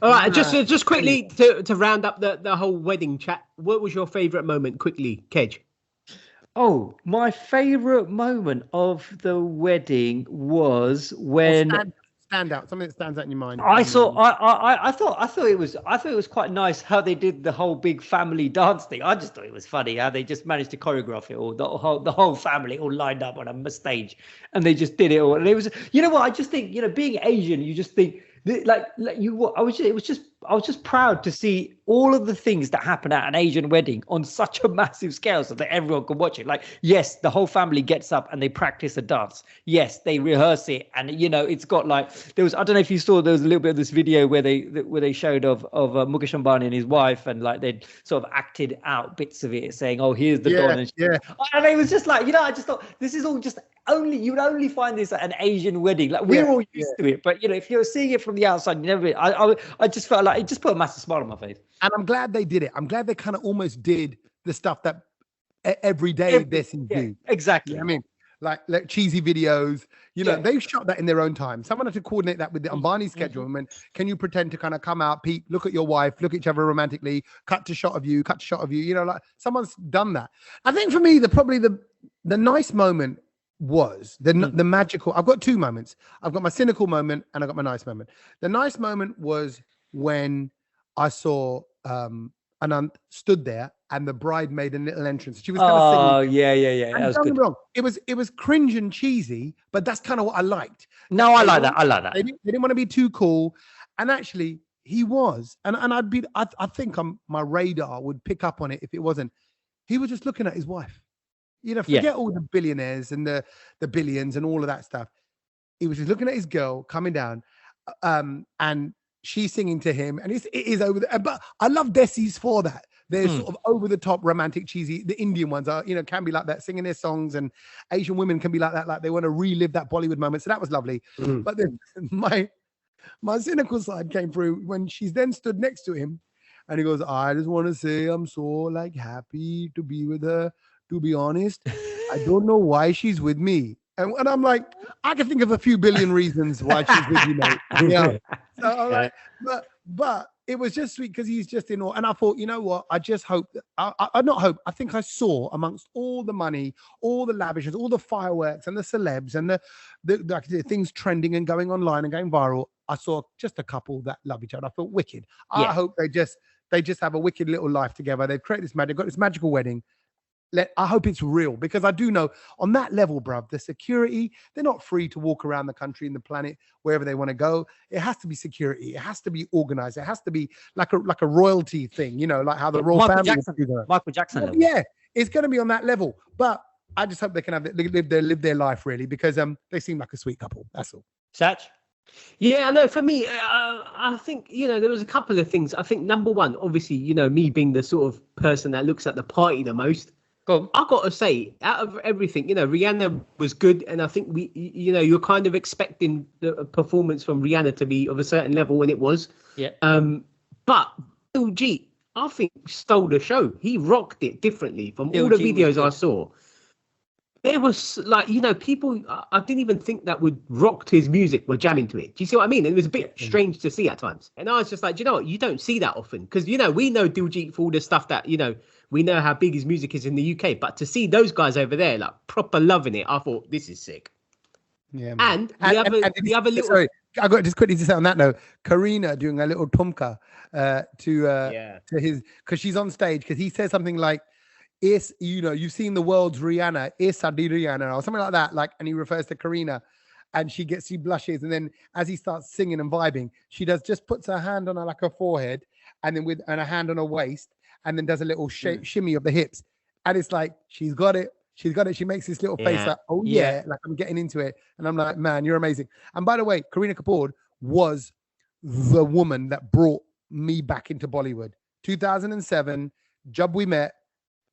C: All right, just quickly to round up the whole wedding chat. What was your favourite moment? Quickly, Kej.
B: Oh, my favourite moment of the wedding was when
A: stand out, something that stands out in your mind.
B: I thought it was quite nice how they did the whole big family dance thing. I just thought it was funny how they just managed to choreograph it all, the whole family all lined up on a stage, and they just did it all. And it was, you know what, I just think, you know, being Asian, you just think like you. I was just proud to see all of the things that happen at an Asian wedding on such a massive scale so that everyone could watch it. Like, yes, the whole family gets up and they practice a dance. Yes, they rehearse it. And, you know, it's got like, I don't know if you saw, there was a little bit of this video where they showed of Mukesh Ambani and his wife, and like they'd sort of acted out bits of it saying, oh, here's the Don. And it was just like, you know, I just thought this is all just you would only find this at an Asian wedding. Like, we're all used to it. But, you know, if you're seeing it from the outside, you never, I just felt like it just put a massive smile on my face.
A: And I'm glad they did it. I'm glad they kind of almost did the stuff that every day they do.
B: Exactly.
A: You know what I mean, like cheesy videos. You know, they shot that in their own time. Someone had to coordinate that with the Ambani schedule. And can you pretend to kind of come out, Pete, look at your wife, look at each other romantically, cut to shot of you. You know, like someone's done that. I think for me, the nice moment was the magical. I've got two moments. I've got my cynical moment and I got my nice moment. The nice moment was when I saw Anant stood there and the bride made a little entrance. She was kind of singing.
B: Oh, yeah.
A: And
B: that was
A: don't get
B: good.
A: me wrong. It was cringe and cheesy, but that's kind of what I liked.
B: No, I like that.
A: They didn't want to be too cool. And actually, he was. And I think my radar would pick up on it if it wasn't. He was just looking at his wife. You know, forget all the billionaires and the billions and all of that stuff. He was just looking at his girl coming down, and she's singing to him, and it is over the. But I love Desis for that. They're sort of over the top, romantic, cheesy. The Indian ones are, you know, can be like that, singing their songs, and Asian women can be like that, like they want to relive that Bollywood moment. So that was lovely. But then my cynical side came through when she's then stood next to him, and he goes, "I just want to say I'm so like happy to be with her. To be honest, I don't know why she's with me." And I'm like, I can think of a few billion reasons why she's with you, mate. Yeah. So I'm like, but it was just sweet because he's just in awe. And I thought, you know what? I just hope that I think I saw amongst all the money, all the lavishness, all the fireworks and the celebs and the things trending and going online and going viral. I saw just a couple that love each other. I felt wicked. I hope they just have a wicked little life together. They've created this magic, got this magical wedding. I hope it's real, because I do know on that level, bruv, the security, they're not free to walk around the country and the planet wherever they want to go. It has to be security. It has to be organized. It has to be like a royalty thing, you know, like how the royal family do that.
B: Michael Jackson level.
A: Yeah, it's going to be on that level. But I just hope they can live their life, really, because they seem like a sweet couple. That's all.
B: Sach?
C: Yeah, no, for me, I think, you know, there was a couple of things. I think number one, obviously, you know, me being the sort of person that looks at the party the most, I've got to say, out of everything, you know, Rihanna was good. And I think you're kind of expecting the performance from Rihanna to be of a certain level, and it was.
B: Yeah.
C: But Bill G, I think, stole the show. He rocked it differently from all the videos I saw. There was like, you know, people I didn't even think that would rock to his music were jamming to it. Do you see what I mean? It was a bit strange to see at times. And I was just like, you know what? You don't see that often, because, you know, we know Diljit for all the stuff that, you know, we know how big his music is in the UK. But to see those guys over there, like, proper loving it, I thought, this is sick.
A: Yeah,
C: man. And the other little...
A: Sorry, I got just quickly to say on that note, Karina doing a little tumka to his, because she's on stage, because he says something like, "Is, you know, you've seen the world's Rihanna, is Sadi Rihanna," or something like that. Like, and he refers to Karina, and she blushes, and then as he starts singing and vibing, she just puts her hand on her forehead, and then and a hand on her waist, and then does a little shimmy of the hips, and it's like she's got it. She's got it. She makes this little face like, "Oh yeah," like I'm getting into it, and I'm like, "Man, you're amazing." And by the way, Kareena Kapoor was the woman that brought me back into Bollywood. 2007, Jab We Met.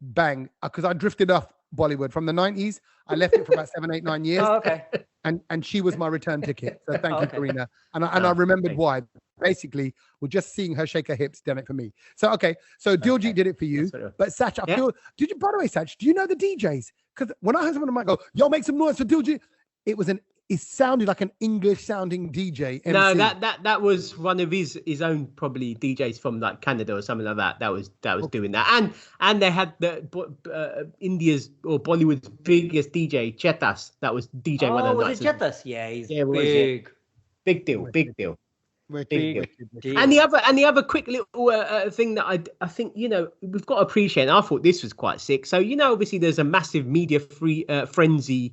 A: Bang, because I drifted off Bollywood from the 90s. I left it for about 7, 8, 9 years.
B: Oh, okay.
A: And she was my return ticket. So thank you, Karina. And I remembered why. Basically, with just seeing her shake her hips, done it for me. So so Diljit did it for you. But Sach, I feel. Did you? By the way, Sach, do you know the DJs? Because when I heard someone on the mic go, "Yo, make some noise for Diljit," it was it sounded like an English sounding DJ. MC.
C: No, that was one of his own probably DJs from like Canada or something like that. That was doing that, and they had the India's or Bollywood's biggest DJ Chetas. That was DJ one of the nights.
B: Was it Chetas? Yeah, he's
C: big deal.
A: Big deal.
C: And the other quick little thing that I think we've got to appreciate. And I thought this was quite sick. So obviously there's a massive media frenzy.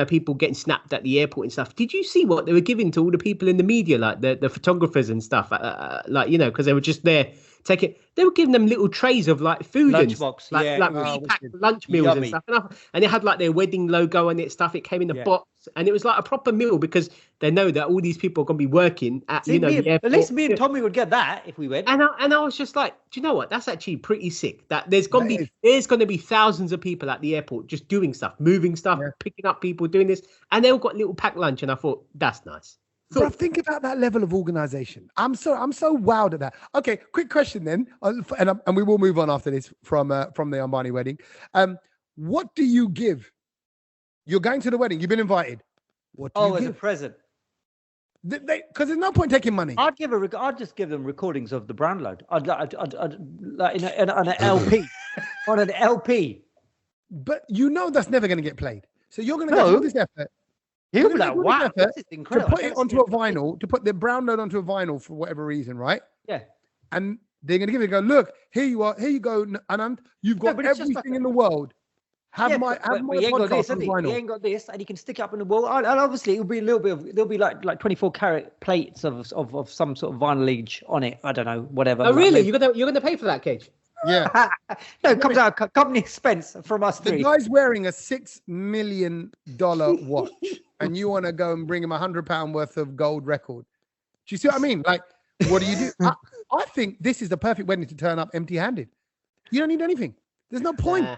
C: People getting snapped at the airport and stuff. Did you see what they were giving to all the people in the media, like the photographers and stuff? Because they were just there taking. They were giving them little trays of like food
B: lunchbox,
C: pre-packed lunch meals yummy. And stuff. And it had like their wedding logo on it, stuff. It came in a box, and it was like a proper meal because they know that all these people are going to be working at the airport.
B: At least me and Tommy would get that if we went.
C: And I was just like, do you know what? That's actually pretty sick. That there's going to be thousands of people at the airport just doing stuff, moving stuff, picking up people, doing this, and they all got little packed lunch. And I thought that's nice.
A: But think about that level of organization. I'm so wowed at that. Okay, quick question then, and we will move on after this from the Ambani wedding. What do you give? You're going to the wedding. You've been invited. What do you give?
B: As a present.
A: Because there's no point taking money.
B: I'd just give them recordings of the brand load. I'd like on an LP, on an LP.
A: But that's never going to get played. So you're going to go through this effort.
B: He'll be like, wow, this is incredible.
A: To put it onto a vinyl, to put the brown note onto a vinyl for whatever reason, right?
B: Yeah.
A: And they're going to give it go, look, here you are, here you go, Anand, you've got everything in the world. Have my podcast on vinyl.
B: He ain't got this, and he can stick it up in the wall. And obviously, it'll be a little bit of, there'll be like 24 karat plates of some sort of vinylage on it. I don't know, whatever.
C: Oh, really? You're gonna pay for that, Kej?
A: Yeah.
B: No, it comes out company expense from us three.
A: The guy's wearing a $6 million watch, and you want to go and bring him £100 worth of gold record. Do you see what I mean? Like, what do you do? I think this is the perfect wedding to turn up empty-handed. You don't need anything. There's no point.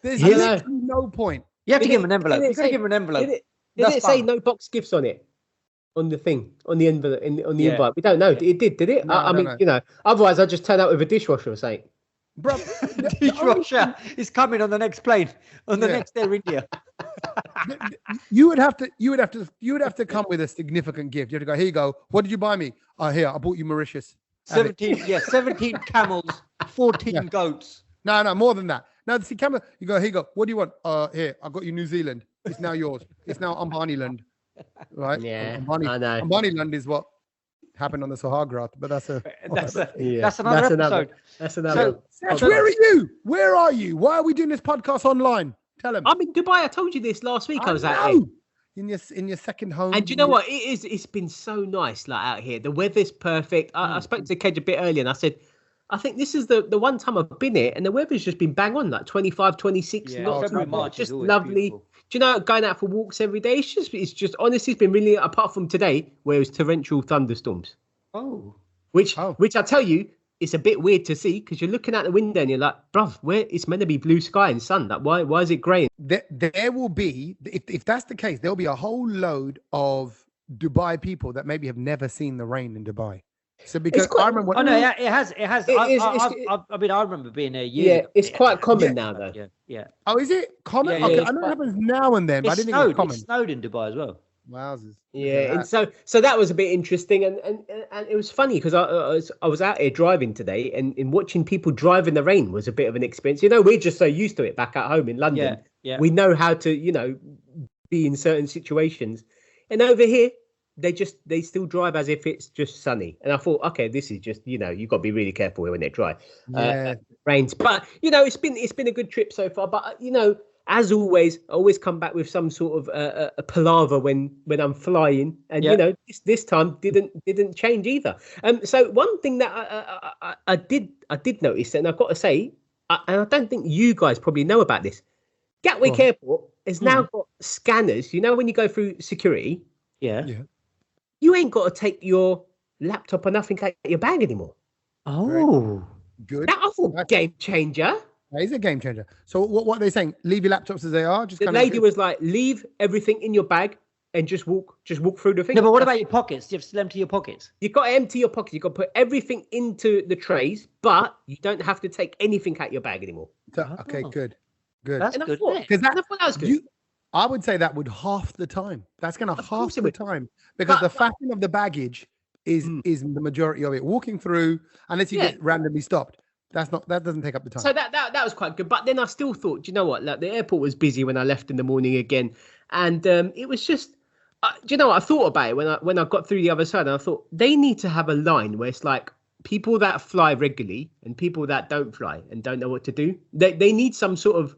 A: There's literally no point.
B: You have to give him an envelope. You got to give him an envelope.
C: Did it say no box gifts on it? On the thing, on the envelope, on the invite? We don't know. It did it? No, I mean, otherwise I'd just turn out with a dishwasher or something.
A: Bro,
B: the dishwasher is coming on the next plane, on the next Air India.
A: You would have to come with a significant gift. You have to go, here you go. What did you buy me? Oh, here, I bought you Mauritius.
B: 17 camels, 14 goats.
A: No, more than that. No, see, camel. You go, here you go. What do you want? Here, I got you New Zealand. It's now yours. It's now Ambani land, right?
C: Yeah,
A: I know. Ambani land is what happened on the Sahagrat, but that's
B: another episode.
C: That's another.
A: Sach, where are you? Where are you? Why are we doing this podcast online? Tell him.
C: I'm in Dubai. I told you this last week. I was out here.
A: In your second home.
C: And do you know what? It's been so nice, like out here. The weather's perfect. I spoke to Kej a bit earlier, and I said, I think this is the one time I've been here, and the weather's just been bang on, like 25, 26.
B: March
C: just lovely. Beautiful. Do you know, going out for walks every day? It's just honestly, it's been really, apart from today, where it was torrential thunderstorms.
B: Oh.
C: Which I tell you, it's a bit weird to see because you're looking out the window and you're like, bruv, where it's meant to be blue sky and sun. Like, why is it grey?
A: There will be, if that's the case, there'll be a whole load of Dubai people that maybe have never seen the rain in Dubai. So because I remember,
B: it has. I mean, I remember being there years.
C: Yeah, it's quite common now, though.
B: Yeah.
A: Oh, is it common?
B: Yeah,
A: okay, I know it happens now and then, but I didn't think it was common.
B: It snowed in Dubai as well.
A: Wowzers.
C: Yeah, and so that was a bit interesting, and it was funny because I was out here driving today, and in watching people drive in the rain was a bit of an experience. We're just so used to it back at home in London.
B: Yeah.
C: We know how to be in certain situations, and over here they still drive as if it's just sunny. And I thought, okay, this is just you've got to be really careful when they're dry. Rains, but it's been a good trip so far. But as always, I always come back with some sort of a palaver when I'm flying, and this time didn't change either. So one thing that I did notice, and I've got to say, and I don't think you guys probably know about this, Gatwick Airport has now got scanners. When you go through security, you ain't got to take your laptop or nothing out your bag anymore.
B: Oh,
A: good.
C: That's a game changer.
A: That is a game changer. So what are they saying? Leave your laptops as they are.
C: The lady was like, leave everything in your bag and just walk through the thing.
B: No, but what about your pockets? Do you have to empty your pockets?
C: You've got to empty your pockets. You've got to put everything into the trays, but you don't have to take anything out your bag anymore.
A: Okay, good.
B: That's good.
A: Because that was good. I would say that would half the time. That's going to half the time because the faffing of the baggage is the majority of it. Walking through, unless you get randomly stopped, that doesn't take up the time.
C: So that was quite good. But then I still thought, do you know what? Like the airport was busy when I left in the morning again, and it was just. Do you know what I thought about it when I got through the other side? And I thought they need to have a line where it's like people that fly regularly and people that don't fly and don't know what to do. They need some sort of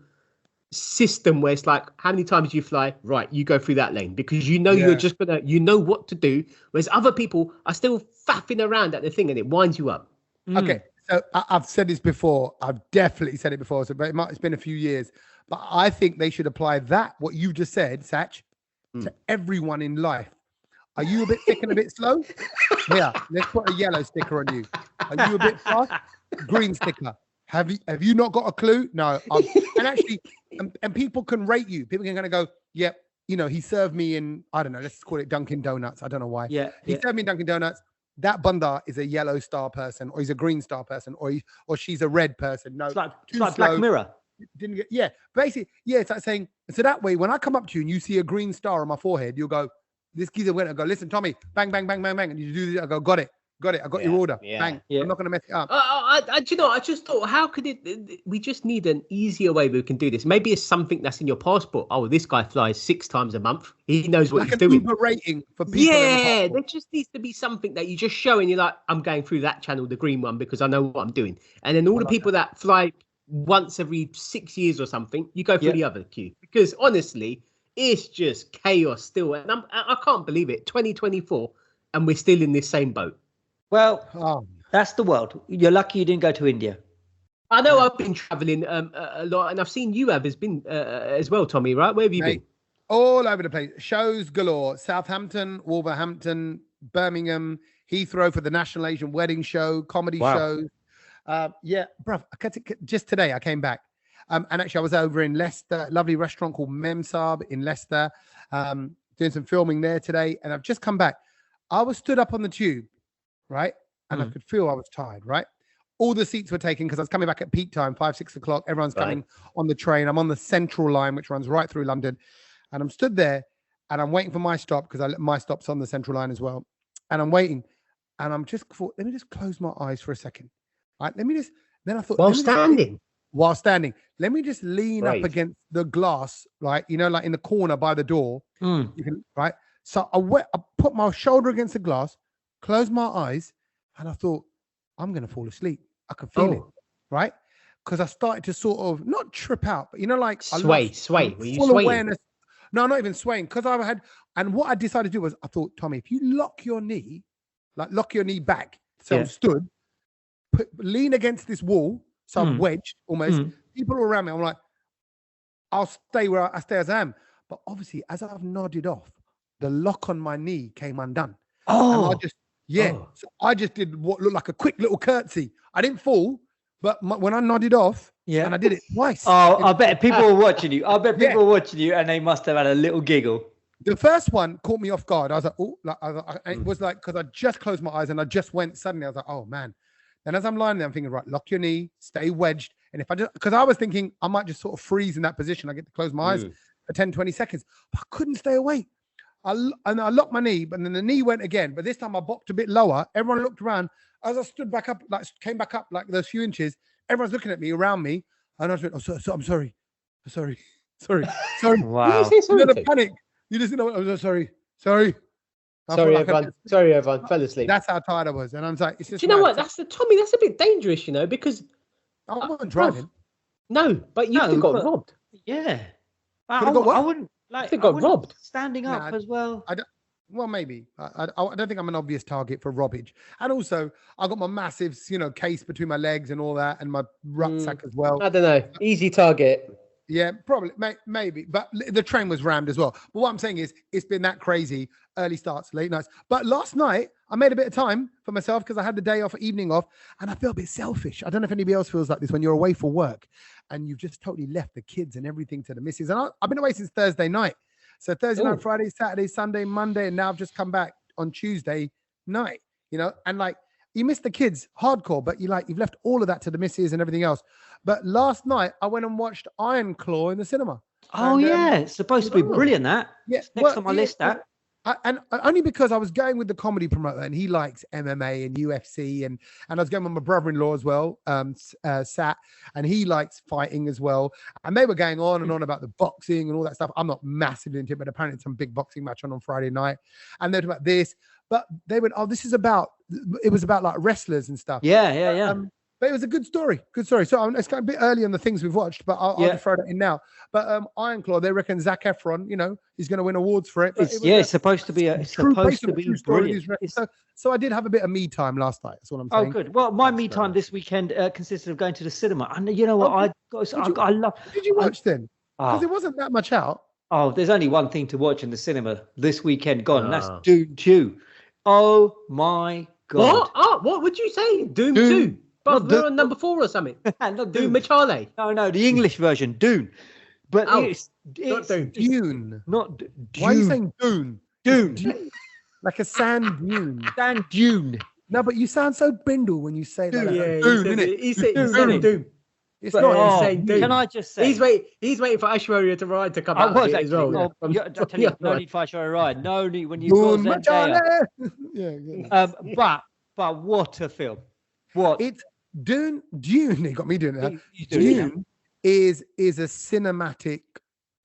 C: system where it's like, how many times do you fly? Right, you go through that lane because you're just gonna what to do. Whereas other people are still faffing around at the thing and it winds you up.
A: Okay, so I've said this before. I've definitely said it before. So, but it's been a few years. But I think they should apply what you just said, Sach, to everyone in life. Are you a bit thick and a bit slow? Yeah, let's put a yellow sticker on you. Are you a bit fast? Green sticker. Have you not got a clue? No. And actually, and people can rate you. People can kind of go, yep, he served me in, I don't know, let's call it Dunkin' Donuts. I don't know why.
B: Yeah.
A: He served me in Dunkin' Donuts. That bunda is a yellow star person, or he's a green star person, or she's a red person. No,
B: it's like Black Mirror.
A: Didn't get basically it's like saying, so that way when I come up to you and you see a green star on my forehead, you'll go, this geezer went and go, listen, Tommy, bang, bang, bang, bang, bang, and you do this. I go, got it, I got your order, bang. I'm not gonna mess it up.
C: I just thought, how could we just need an easier way we can do this. Maybe it's something that's in your passport. Oh, this guy flies 6 times a month, he knows what he's doing.
A: Uber rating for people.
C: There just needs to be something that you just show and you're like, I'm going through that channel, the green one, because I know what I'm doing. And then all the people that fly once every 6 years or something, you go through the other queue, because honestly it's just chaos still, and I can't believe it, 2024 and we're still in this same boat.
B: Well, that's the world. You're lucky you didn't go to India.
C: I know. I've been traveling a lot, and I've seen you have been as well, Tommy, right? Where have you been?
A: All over the place, shows galore. Southampton, Wolverhampton, Birmingham, Heathrow for the National Asian Wedding Show, comedy shows. Bruv, just today I came back. And actually I was over in Leicester, lovely restaurant called Memsab in Leicester, doing some filming there today. And I've just come back. I was stood up on the tube, right? And I could feel I was tired, right? All the seats were taken because I was coming back at peak time, 5, 6 o'clock. Everyone's coming on the train. I'm on the Central line, which runs right through London. And I'm stood there and I'm waiting for my stop because my stop's on the Central line as well. And I'm waiting. And I'm just thought, let me just close my eyes for a second. Right, then I thought, while standing, let me just lean up against the glass, right? Like in the corner by the door, you can, right? So I put my shoulder against the glass, closed my eyes, and I thought, I'm going to fall asleep. I could feel it, right? Because I started to sort of not trip out, but like
C: sway. Were you
A: full
C: swaying?
A: Awareness. No, not even swaying. Because and what I decided to do was, I thought, Tommy, if you lock your knee back, so I'm stood, lean against this wall, so I'm wedged almost. People are around me. I'm like, I'll stay where I stay as I am. But obviously, as I've nodded off, the lock on my knee came undone. And so I just did what looked like a quick little curtsy. I didn't fall, but when I nodded off, and I did it twice.
B: I bet people were watching you. I bet people were watching you, and they must have had a little giggle.
A: The first one caught me off guard. I was like, oh, it was like, because I just closed my eyes and I just went suddenly. I was like, oh man. And as I'm lying there, I'm thinking, right, lock your knee, stay wedged. And if because I was thinking I might just sort of freeze in that position. I get to close my eyes for 10, 20 seconds. But I couldn't stay awake. I locked my knee, but then the knee went again. But this time I bopped a bit lower. Everyone looked around. As I stood back up, came back up like those few inches, everyone's looking at me around me. And I was like, I'm sorry.
B: Wow.
A: You're in a panic. You just know, I'm sorry. Sorry,
C: everyone. Sorry, everyone. Fell asleep.
A: That's how tired I was. And I was like, it's just.
C: Do you know what? Tommy, that's a bit dangerous, because
A: I wasn't driving.
C: No, but you got robbed.
B: Yeah.
A: I
B: wouldn't
C: like. They got robbed.
B: Standing up as well.
A: Well, maybe. I don't think I'm an obvious target for robbage. And also, I got my massive, case between my legs and all that, and my rucksack as well.
C: I don't know. Easy target.
A: Yeah, probably, maybe. But the train was rammed as well. But what I'm saying is, it's been that crazy. Early starts, late nights. But last night, I made a bit of time for myself because I had the day off, evening off, and I felt a bit selfish. I don't know if anybody else feels like this when you're away for work and you've just totally left the kids and everything to the missus. And I've been away since Thursday night. So Thursday night, Friday, Saturday, Sunday, Monday, and now I've just come back on Tuesday night, and like, you miss the kids hardcore, but you've left all of that to the missus and everything else. But last night I went and watched Iron Claw in the cinema.
B: Oh, yeah. It's supposed to be brilliant, that.
A: Yeah.
B: It's next on my list, that.
A: And only because I was going with the comedy promoter and he likes MMA and UFC and I was going with my brother-in-law as well, Sach, and he likes fighting as well. And they were going on and on about the boxing and all that stuff. I'm not massively into it, but apparently some big boxing match on Friday night. And they're about this, but they went, oh, it was about like wrestlers and stuff.
B: Yeah.
A: But it was a good story. Good story. So it's kind of a bit early on the things we've watched, but I'll throw that in now. But Iron Claw, they reckon Zac Efron, he's going to win awards for it.
B: It's supposed to be brilliant.
A: So I did have a bit of me time last night. That's what I'm saying.
B: Oh, good. Well, my me time this weekend consisted of going to the cinema. And you know what? I love.
A: Did you watch then? Because there wasn't that much out.
B: Oh, there's only one thing to watch in the cinema this weekend gone. And that's Doom 2. Oh my God.
C: What would you say? Doom 2? But we're on number 4 or something.
B: Not
C: Doom Machale.
B: No, the English version, Dune. But it's
C: not Doom.
A: Dune.
B: Not Dune.
A: Why are you saying Dune?
B: Dune.
A: Like a sand dune.
B: Sand dune.
A: No, but you sound so brindle when you say that.
C: Dune, innit? He's saying Doom.
A: It's not
C: saying Doom.
B: Can I just say?
C: He's waiting for Aishwarya to ride to come out of it as well.
B: I tell you, no need for Aishwarya to ride. No need when you've got Zendaya. But what a film. What?
A: It's Dune, it got me doing that. Dune is a cinematic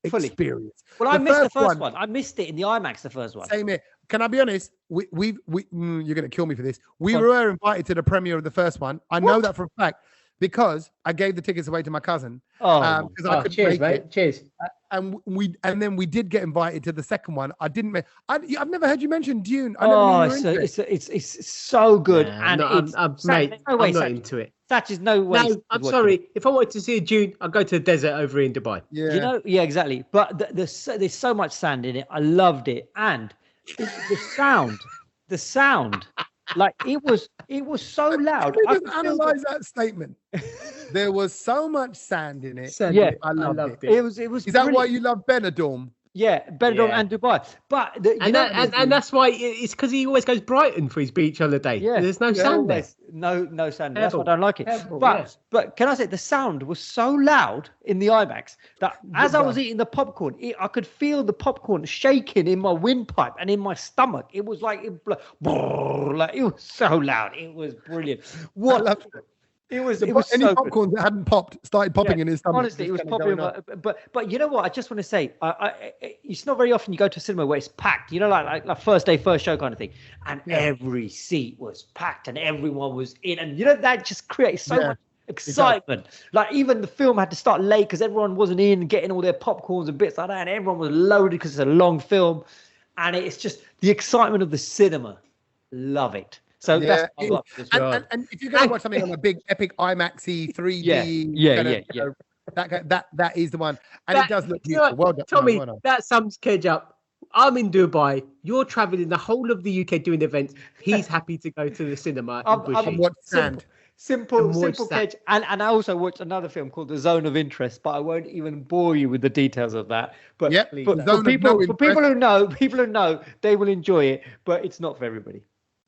A: experience.
B: Well, I missed the first one. I missed it in the IMAX, the first one.
A: Same here. Can I be honest? You're going to kill me for this. We were invited to the premiere of the first one. I know that for a fact because I gave the tickets away to my cousin. I couldn't make it.
C: Cheers.
A: And then we did get invited to the second one. I've never heard you mention Dune.
B: It's so good. I'm
C: not into it.
B: Sach is no way.
C: No, I'm sorry. If I wanted to see a Dune, I'd go to the desert over in Dubai.
A: Yeah.
B: Yeah, exactly. But there's so much sand in it. I loved it, and the sound. Like it was so loud.
A: Can we just analyze that statement? There was so much sand in it. I loved it.
B: It was.
A: Is that why you love Benidorm?
B: Yeah, Benidorm and Dubai. But
C: and that's why it's because he always goes Brighton for his beach holiday. Yeah, there's no sand there.
B: No sand. That's why I don't like it. But can I say the sound was so loud in the IMAX that as I was eating the popcorn, I could feel the popcorn shaking in my windpipe and in my stomach. It was like it was so loud. It was brilliant.
A: I loved it.
B: It was
A: any
B: so
A: popcorn that hadn't popped started popping in his stomach.
B: Honestly, it was popping. But you know what? I just want to say, it's not very often you go to a cinema where it's packed. You know, like first day, first show kind of thing, and every seat was packed and everyone was in, and that just creates so much excitement. Like even the film had to start late because everyone wasn't in getting all their popcorns and bits like that, and everyone was loaded because it's a long film, and it's just the excitement of the cinema. Love it. So that's
A: and if you're going to watch something on a big epic IMAX-y 3D, that is the one, and it does look beautiful. Well done,
C: Tommy. That sums Kej up. I'm in Dubai. You're traveling the whole of the UK doing events. He's happy to go to the cinema.
A: And watch sand.
B: Simple Kej. And I also watched another film called The Zone of Interest, but I won't even bore you with the details of that. But for people who know, they will enjoy it. But it's not for everybody.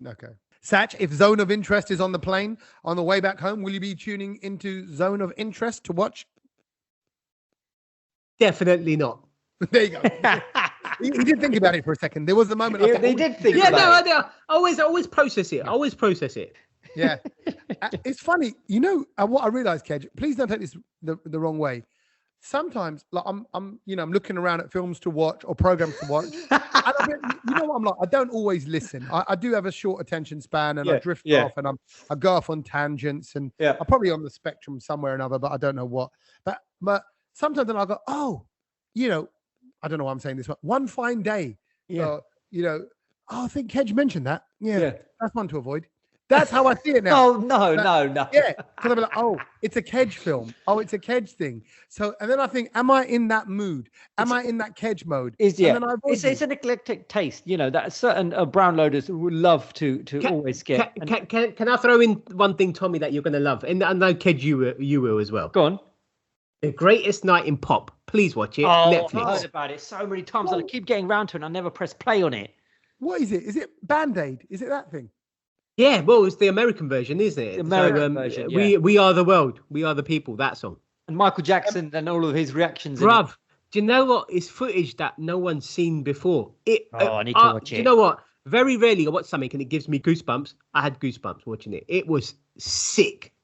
A: Okay. Sach, if Zone of Interest is on the plane on the way back home, will you be tuning into Zone of Interest to watch?
C: Definitely not.
A: There you go. he did think about it for a second. There was a moment.
B: They did think about it.
C: I always process it.
A: Yeah. It's funny. What I realized, Kej, please don't take this the wrong way. Sometimes, like I'm looking around at films to watch or programs to watch. And what I'm like? I don't always listen. I do have a short attention span, and I drift off, and I go off on tangents, and I'm probably on the spectrum somewhere or another, but I don't know what. But sometimes then I go, I don't know why I'm saying this, but One Fine Day. Yeah. I think Kej mentioned that. Yeah. That's one to avoid. That's how I see it now.
B: Oh, no.
A: Yeah, because I'll be like, it's a Kej film. Oh, it's a Kej thing. So, and then I think, am I in that mood? Am I in that Kej mode?
B: It's an eclectic taste. That certain brown loaders would love to always get.
C: Can I throw in one thing, Tommy, that you're going to love? And I know, Kej, you will as well.
B: Go on.
C: The Greatest Night in Pop. Please watch it. Netflix.
B: I've heard about it so many times. I keep getting round to it and I never press play on it.
A: What is it? Is it Band-Aid? Is it that thing?
C: Yeah, well, it's the American version, isn't it?
B: The American version, yeah.
C: We are the world. We are the people, that song.
B: And Michael Jackson and all of his reactions.
C: Bruv, Do you know what? It's footage that no one's seen before.
B: I need to watch it.
C: Do you know what? Very rarely I watch something and it gives me goosebumps. I had goosebumps watching it. It was sick.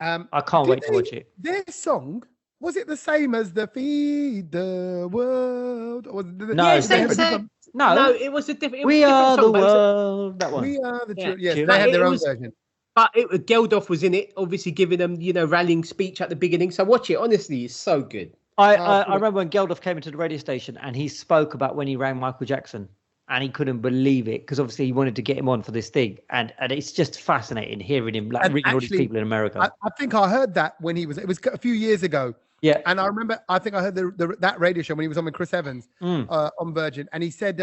B: I can't wait to watch it.
A: Their song, was it the same as the Feed the World? Or was it
B: No,
C: yeah, same. No, it was a different.
B: We are the world. That one.
A: We are the children. Yes,
B: Yeah.
A: they had their own version.
C: But Geldof was in it, obviously giving them, rallying speech at the beginning. So watch it. Honestly, it's so good.
B: I remember when Geldof came into the radio station and he spoke about when he rang Michael Jackson and he couldn't believe it because obviously he wanted to get him on for this thing. And it's just fascinating hearing him ringing all these people in America.
A: I think I heard that when it was a few years ago.
B: Yeah.
A: And I remember, I think I heard that radio show when he was on with Chris Evans on Virgin. And he said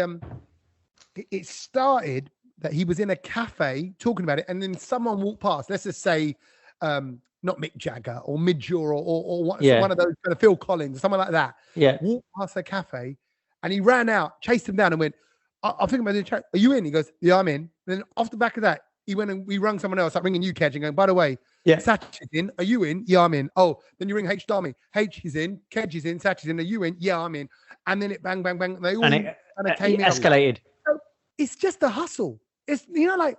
A: it started that he was in a cafe talking about it. And then someone walked past, let's just say, not Mick Jagger or Midge or one of those kind of Phil Collins or someone like that.
B: Yeah.
A: Walked past the cafe and he ran out, chased him down and went, I think about the chat. Are you in? He goes, yeah, I'm in. Then off the back of that, he went and we rung someone else, like ringing you, Kej, and going, by the way, Sach is in. Are you in? Yeah, I'm in. Oh, then you ring H Dami. H is in. Kej is in. Sach is in. Are you in? Yeah, I'm in. And then it bang, bang, bang. They all came in.
B: Escalated.
A: So it's just a hustle. It's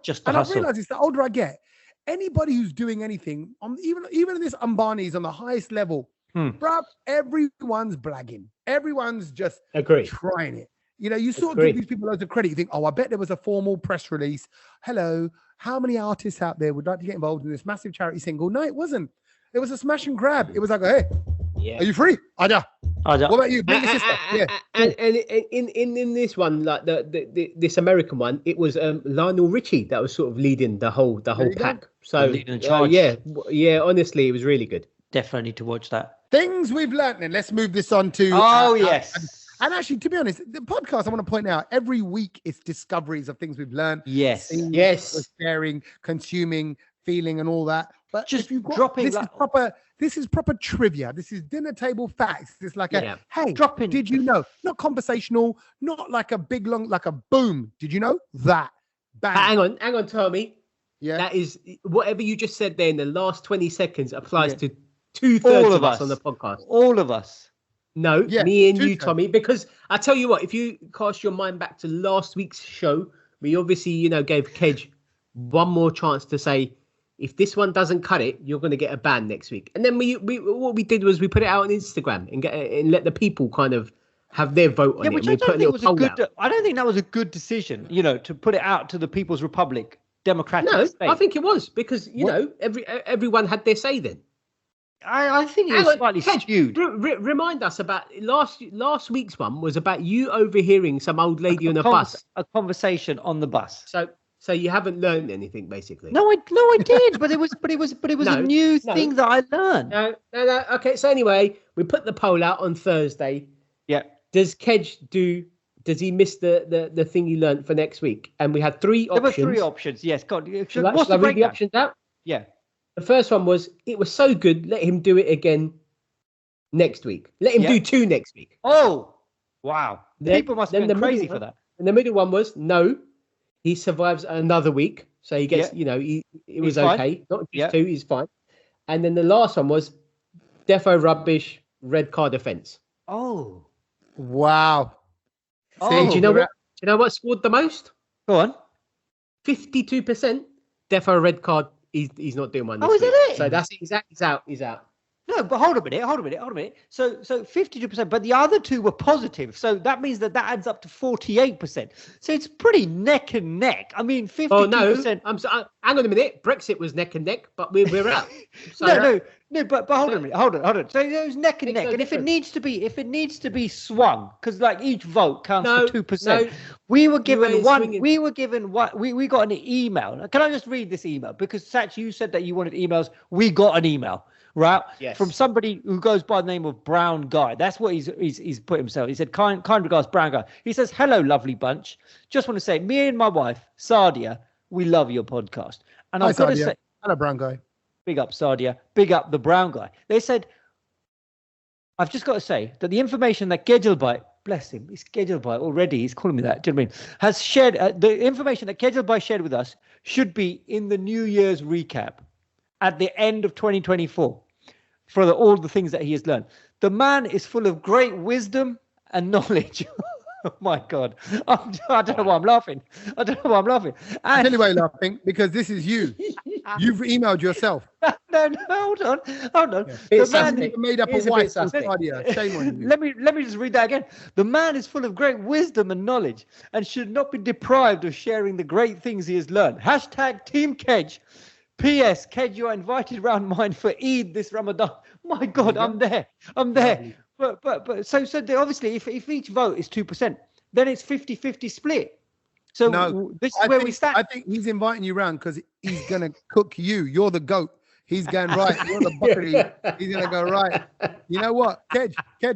B: just the hustle.
A: I realize the older I get, anybody who's doing anything on even in this Ambani's on the highest level, bruv, everyone's blagging. Everyone's just trying it. You sort of give these people loads of credit. You think, I bet there was a formal press release. Hello, how many artists out there would like to get involved in this massive charity single? No, it wasn't. It was a smash and grab. It was like, hey, are you free? Aja. What about you? Bring your sister. Yeah.
C: And in this one, like this American one, it was Lionel Richie that was sort of leading the whole pack. So yeah. Honestly, it was really good.
B: Definitely need to watch that.
A: Things we've learned. And let's move this on to.
B: Yes.
A: And actually, to be honest, the podcast, I want to point out, every week it's discoveries of things we've learned.
B: Yes.
A: Sharing, consuming, feeling, and all that. But
B: just
A: if you've got,
B: dropping
A: this is proper trivia. This is dinner table facts. It's like hey,
B: dropping.
A: Did you know? Not conversational, not like a big long, like a boom. Did you know that? Bang.
C: Hang on, Tommy.
A: Yeah.
C: That is whatever you just said there in the last 20 seconds applies to 2/3 of us on the podcast.
B: All of us.
C: No, me and you, Tommy, because I tell you what, if you cast your mind back to last week's show, we obviously, gave Kej one more chance to say, if this one doesn't cut it, you're going to get a ban next week. And then we what we did was we put it out on Instagram and let the people kind of have their vote on it.
B: Which I don't think that was a good decision, to put it out to the People's Republic Democratic State.
C: I think it was because, everyone had their say then.
B: I think it was slightly skewed.
C: Remind us about last week's one was about you overhearing some old lady on a bus.
B: A conversation on the bus.
C: So you haven't learned anything, basically.
B: No, I did, but it was a new thing that I learned.
C: No. Okay, so anyway, we put the poll out on Thursday.
B: Yeah.
C: Does Kej does he miss the thing he learned for next week? And we had three options.
B: There were 3 options. Yes. God.
C: Shall I read the options out?
B: Yeah.
C: The first one was, it was so good, let him do it again next week. Let him do 2 next week.
B: Oh, wow. People must have been crazy for that.
C: And the middle one was, no, he survives another week. So he gets, it was okay. Not just 2, he's fine. And then the last one was, defo rubbish, red card offence.
B: Oh.
A: Wow.
C: Do you know what? Do you know what scored the most?
B: Go on.
C: 52%. Defo red card. He's not doing one this
B: week.
C: It? So that's he's out.
B: No, but hold a minute. So 52%, but the other 2 were positive. So that means that adds up to 48%. So it's pretty neck and neck. I mean, 52%.
C: Oh no, hang on a minute. Brexit was neck and neck, but we're out.
B: So, no, but hold on a minute. Hold on. So it was neck and neck, and if it needs to be swung, because like each vote counts for 2%. We were given one. We were given what we got an email. Can I just read this email? Because Sach, you said that you wanted emails. We got an email. Right, from somebody who goes by the name of Brown Guy. That's what he's put himself. He said, kind regards, Brown Guy. He says, hello, lovely bunch. Just want to say, me and my wife, Sadia, we love your podcast. And I've got to say,
A: hello, Brown Guy.
B: Big up, Sadia. Big up the Brown Guy. They said, I've just got to say that the information that Gawwwd, bless him, he's Gawwwd already. He's calling me that. Do you know what I mean? Has shared the information that Gawwwd shared with us should be in the New Year's recap at the end of 2024. for all the things that he has learned. The man is full of great wisdom and knowledge. Oh my God. I don't know why I'm laughing. And
A: I tell you why you're laughing, because this is you. You've emailed yourself.
B: No, hold on.
A: Yeah.
B: The man
A: is made up of white. Shame on you.
B: Let me just read that again. The man is full of great wisdom and knowledge and should not be deprived of sharing the great things he has learned. # Team Kej. P.S. Kej, you are invited round mine for Eid this Ramadan. My God, I'm there. But so obviously if each vote is 2%, then it's 50-50 split. So this is where we stand.
A: I think he's inviting you round because he's gonna cook you. You're the goat. He's going right. You're the bucket. He's gonna go right. You know what, Kej,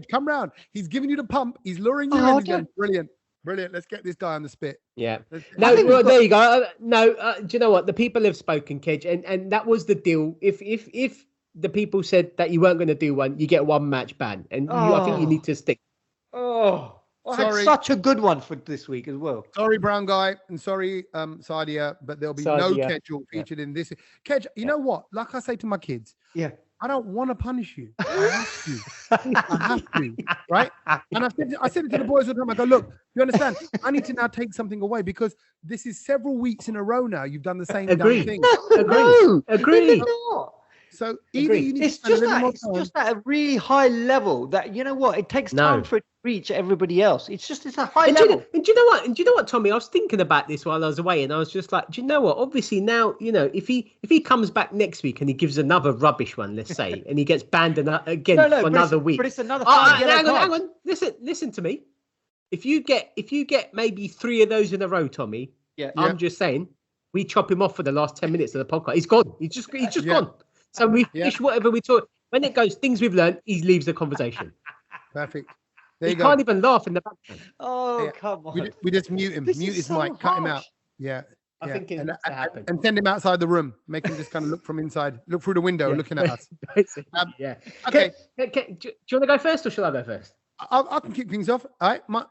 A: come round. He's giving you the pump. He's luring you in. He's going, brilliant. Let's get this guy on the spit.
C: Yeah. No, well, there you go. Do you know what? The people have spoken, Kej, and that was the deal. If the people said that you weren't going to do one, you get one match ban, and I think you need to stick.
B: Oh, I had such a good one for this week as well.
A: Sorry, brown guy, and sorry, Sadia, but there'll be no Kej featured in this. Kej, you know what? Like I say to my kids, I don't want to punish you. I have to, right? And I said it to the boys all the time. I go, look, you understand? I need to now take something away because this is several weeks in a row now. You've done the same damn thing.
C: Agree.
A: So either you need
B: it's just at a really high level that, you know what, it takes time for it to reach everybody else. It's a high level.
C: And do you know what, Tommy? I was thinking about this while I was away, and I was just like, do you know what? Obviously now, you know, if he comes back next week and he gives another rubbish one, let's say, and he gets banned again for another week.
B: But it's another
C: hang on. Listen to me. If you get maybe 3 of those in a row, Tommy, I'm just saying, we chop him off for the last 10 minutes of the podcast. He's gone. He's just gone. So we finish whatever we talk. When it goes, things we've learned, he leaves the conversation.
A: Perfect.
C: There you go. Can't even laugh in the background.
B: Oh, come on.
A: We just mute him. Mute his mic. Cut him out. Yeah.
C: I think it needs to happen.
A: And send him outside the room. Make him just kind of look from inside. Look through the window, looking at us.
C: Okay. Do you want to go first or shall I go first?
A: I can kick things off. All right. My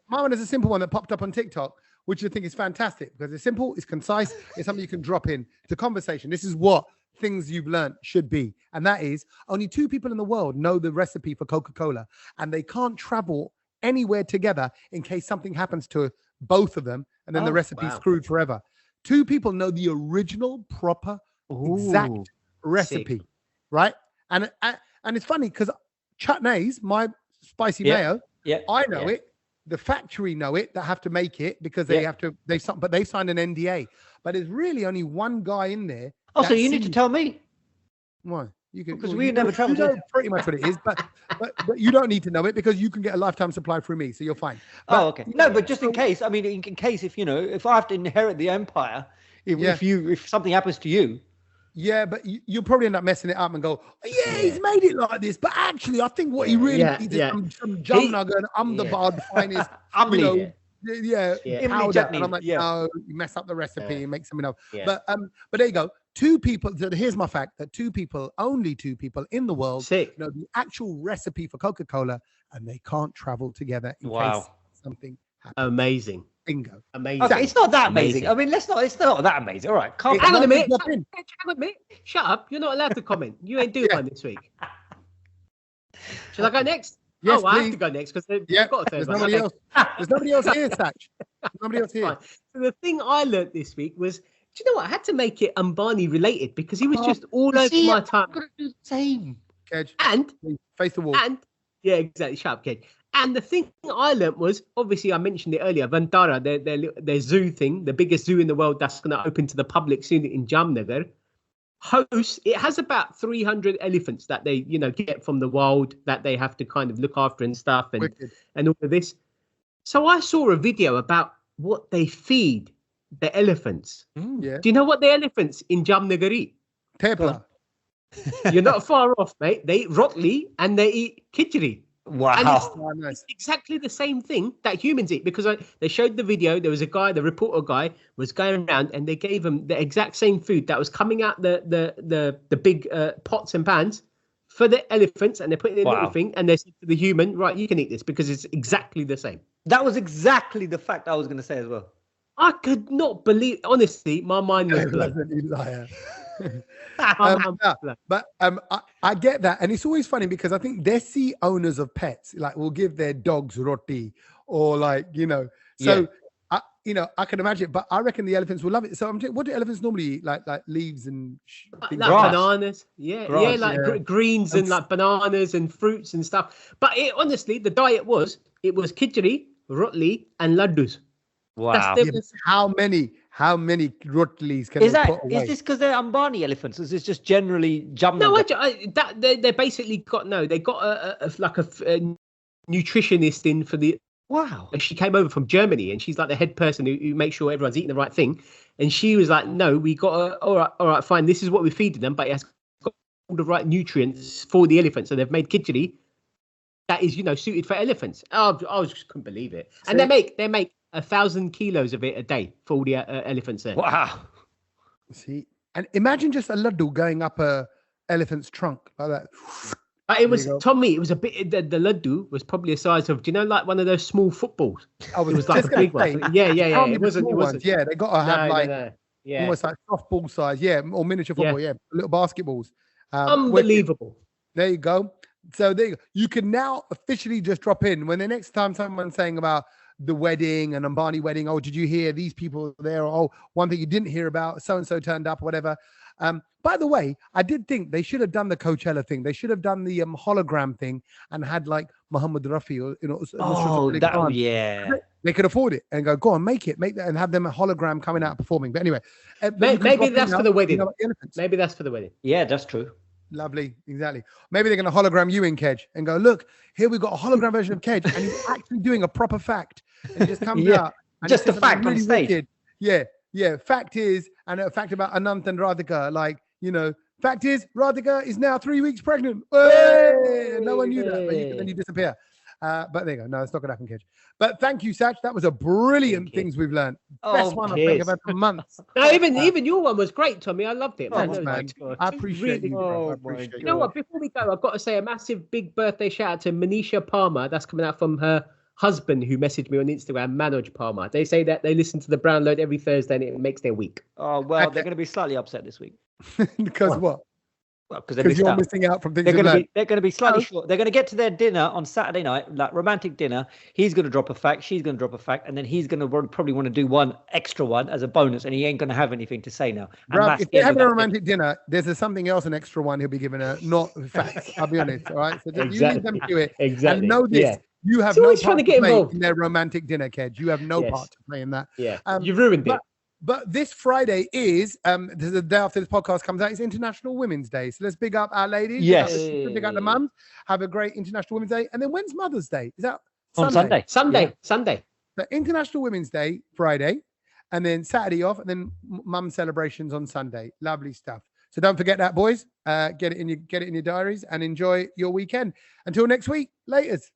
A: one is a simple one that popped up on TikTok, which I think is fantastic because it's simple, it's concise, it's something you can drop in to conversation. This is what things you've learned should be, and that is only 2 people in the world know the recipe for Coca-Cola, and they can't travel anywhere together in case something happens to both of them, and then the recipe's screwed forever. 2 people know the original, proper, exact recipe, right? And it's funny because chutneys, my spicy mayo, I know it. The factory know it that have to make it because they signed an NDA. But there's really only one guy in there.
B: Oh, so you need to tell me.
A: Why?
B: Because we never traveled.
A: You know pretty much what it is, but you don't need to know it because you can get a lifetime supply through me, so you're fine. But,
B: okay. No, but just in case. I mean, in case if I have to inherit the empire, if something happens to you.
A: Yeah, but you'll probably end up messing it up and go, he's made it like this. But actually, I think what he really needs is some Jamnagar and Ahmedabad finest, powder. And I'm like, no, you mess up the recipe and make something else. But there you go. 2 people. So here's my fact that only 2 people in the world know the actual recipe for Coca-Cola, and they can't travel together in case something happens.
C: Amazing.
A: Bingo.
C: Amazing.
B: Okay, it's not that amazing. I mean, it's not that amazing. All right.
C: Hang on a minute. Shut up. You're not allowed to comment. You ain't doing one this week. Shall I go next?
A: Yes,
C: I have to go next because
A: there's nobody else. There's nobody else here, Sach. Nobody else here.
C: So the thing I learned this week was, do you know what? I had to make it Ambani related because he was just all over my time.
B: I'm gonna do the same.
A: Kej,
C: and
A: face the wall.
C: And exactly. Shut up, Kej. And the thing I learned was, obviously, I mentioned it earlier, Vantara, their zoo thing, the biggest zoo in the world that's going to open to the public soon in Jamnagar, it has about 300 elephants that they, get from the wild that they have to kind of look after and stuff and all of this. So I saw a video about what they feed the elephants. Do you know what the elephants in Jamnagar eat?
A: Tepla.
C: You're not far off, mate. They eat rotli and they eat khichdi.
B: Wow.
C: And it's exactly the same thing that humans eat because they showed the video. There was a guy, the reporter guy was going around and they gave him the exact same food that was coming out the big pots and pans for the elephants, and they put it in a little thing and they said to the human, right, you can eat this because it's exactly the same.
B: That was exactly the fact I was going to say as well.
C: I could not believe, honestly, my mind was blown.
A: But I get that, and it's always funny because I think desi owners of pets like will give their dogs roti or like So I can imagine it, but I reckon the elephants will love it. So what do elephants normally eat? Like leaves and
C: like bananas, greens and like bananas and fruits and stuff. But honestly, the diet was khichdi, rotli, and laddus.
B: Wow.
A: How many rotlis can they put away?
B: Is this because they're Ambani elephants? Or is this just generally jumping?
C: No, they basically got they got a nutritionist in for the.
B: Wow.
C: She came over from Germany and she's like the head person who makes sure everyone's eating the right thing. And she was like, no, we got all right, fine. This is what we're feeding them, but it has got all the right nutrients for the elephants. So they've made khichdi that is, suited for elephants. Oh, I just couldn't believe it. And they make 1,000 kilos of it a day for all the elephants there.
B: Wow.
A: See, and imagine just a laddu going up a elephant's trunk like that.
C: It was Tommy. It was a bit. The laddu was probably the size of, like one of those small footballs.
A: Oh,
C: it was like a big one. Yeah. It wasn't.
A: Yeah, they got to have almost like softball size. Yeah, or miniature football. Yeah, little basketballs.
C: Unbelievable.
A: There you go. So there you go. You can now officially just drop in when the next time someone's saying about the wedding and Ambani wedding. Oh, did you hear these people there? Oh, one thing you didn't hear about, so and so turned up or whatever. By the way, I did think they should have done the Coachella thing. They should have done the hologram thing and had like Muhammad Rafi or They could afford it and go on, make that and have them a hologram coming out performing. But anyway,
C: maybe that's for the wedding. Maybe that's for the wedding.
B: Yeah, that's true.
A: Lovely, exactly. Maybe they're going to hologram you in Kej and go, look, here we've got a hologram version of Kej, and he's actually doing a proper fact. And he just comes out. And
B: just a fact on stage.
A: Wicked. Yeah. Fact is, and a fact about Anant and Radhika, fact is, Radhika is now 3 weeks pregnant. Hey! No one knew that, but then you disappear. But there you go. No, it's not going to happen, Kej. But thank you, Sach. That was a brilliant things we've learned. Best one I think I've had for months.
C: No, even your one was great, Tommy. I loved it.
A: Thanks, man. I appreciate you. I appreciate
C: you know what? Before we go, I've got to say a massive big birthday shout out to Manisha Palmer. That's coming out from her husband who messaged me on Instagram, Manoj Palmer. They say that they listen to the Brown Load every Thursday and it makes their week.
B: Oh, well, they're going to be slightly upset this week.
A: Because what?
B: Well,
A: because you're missing out from things.
B: They're going to be slightly short. They're going to get to their dinner on Saturday night, like romantic dinner. He's going to drop a fact. She's going to drop a fact, and then he's going to probably want to do one extra one as a bonus, and he ain't going to have anything to say now.
A: Bruv, if they're having a romantic dinner, there's something else, an extra one he'll be giving her, not facts. I'll be honest. All right, so just you leave them to it.
C: Exactly.
A: And know this. Yeah. You have no part to play in their romantic dinner, Kej. You have no part to play in that.
C: Yeah, you ruined it.
A: But this Friday is the day after this podcast comes out. It's International Women's Day, so let's big up our ladies.
B: Yes,
A: big up the mums. Have a great International Women's Day. And then when's Mother's Day? Is that
B: on Sunday?
C: Sunday.
A: The International Women's Day Friday, and then Saturday off, and then mum celebrations on Sunday. Lovely stuff. So don't forget that, boys. Get it in your diaries and enjoy your weekend. Until next week. Laters.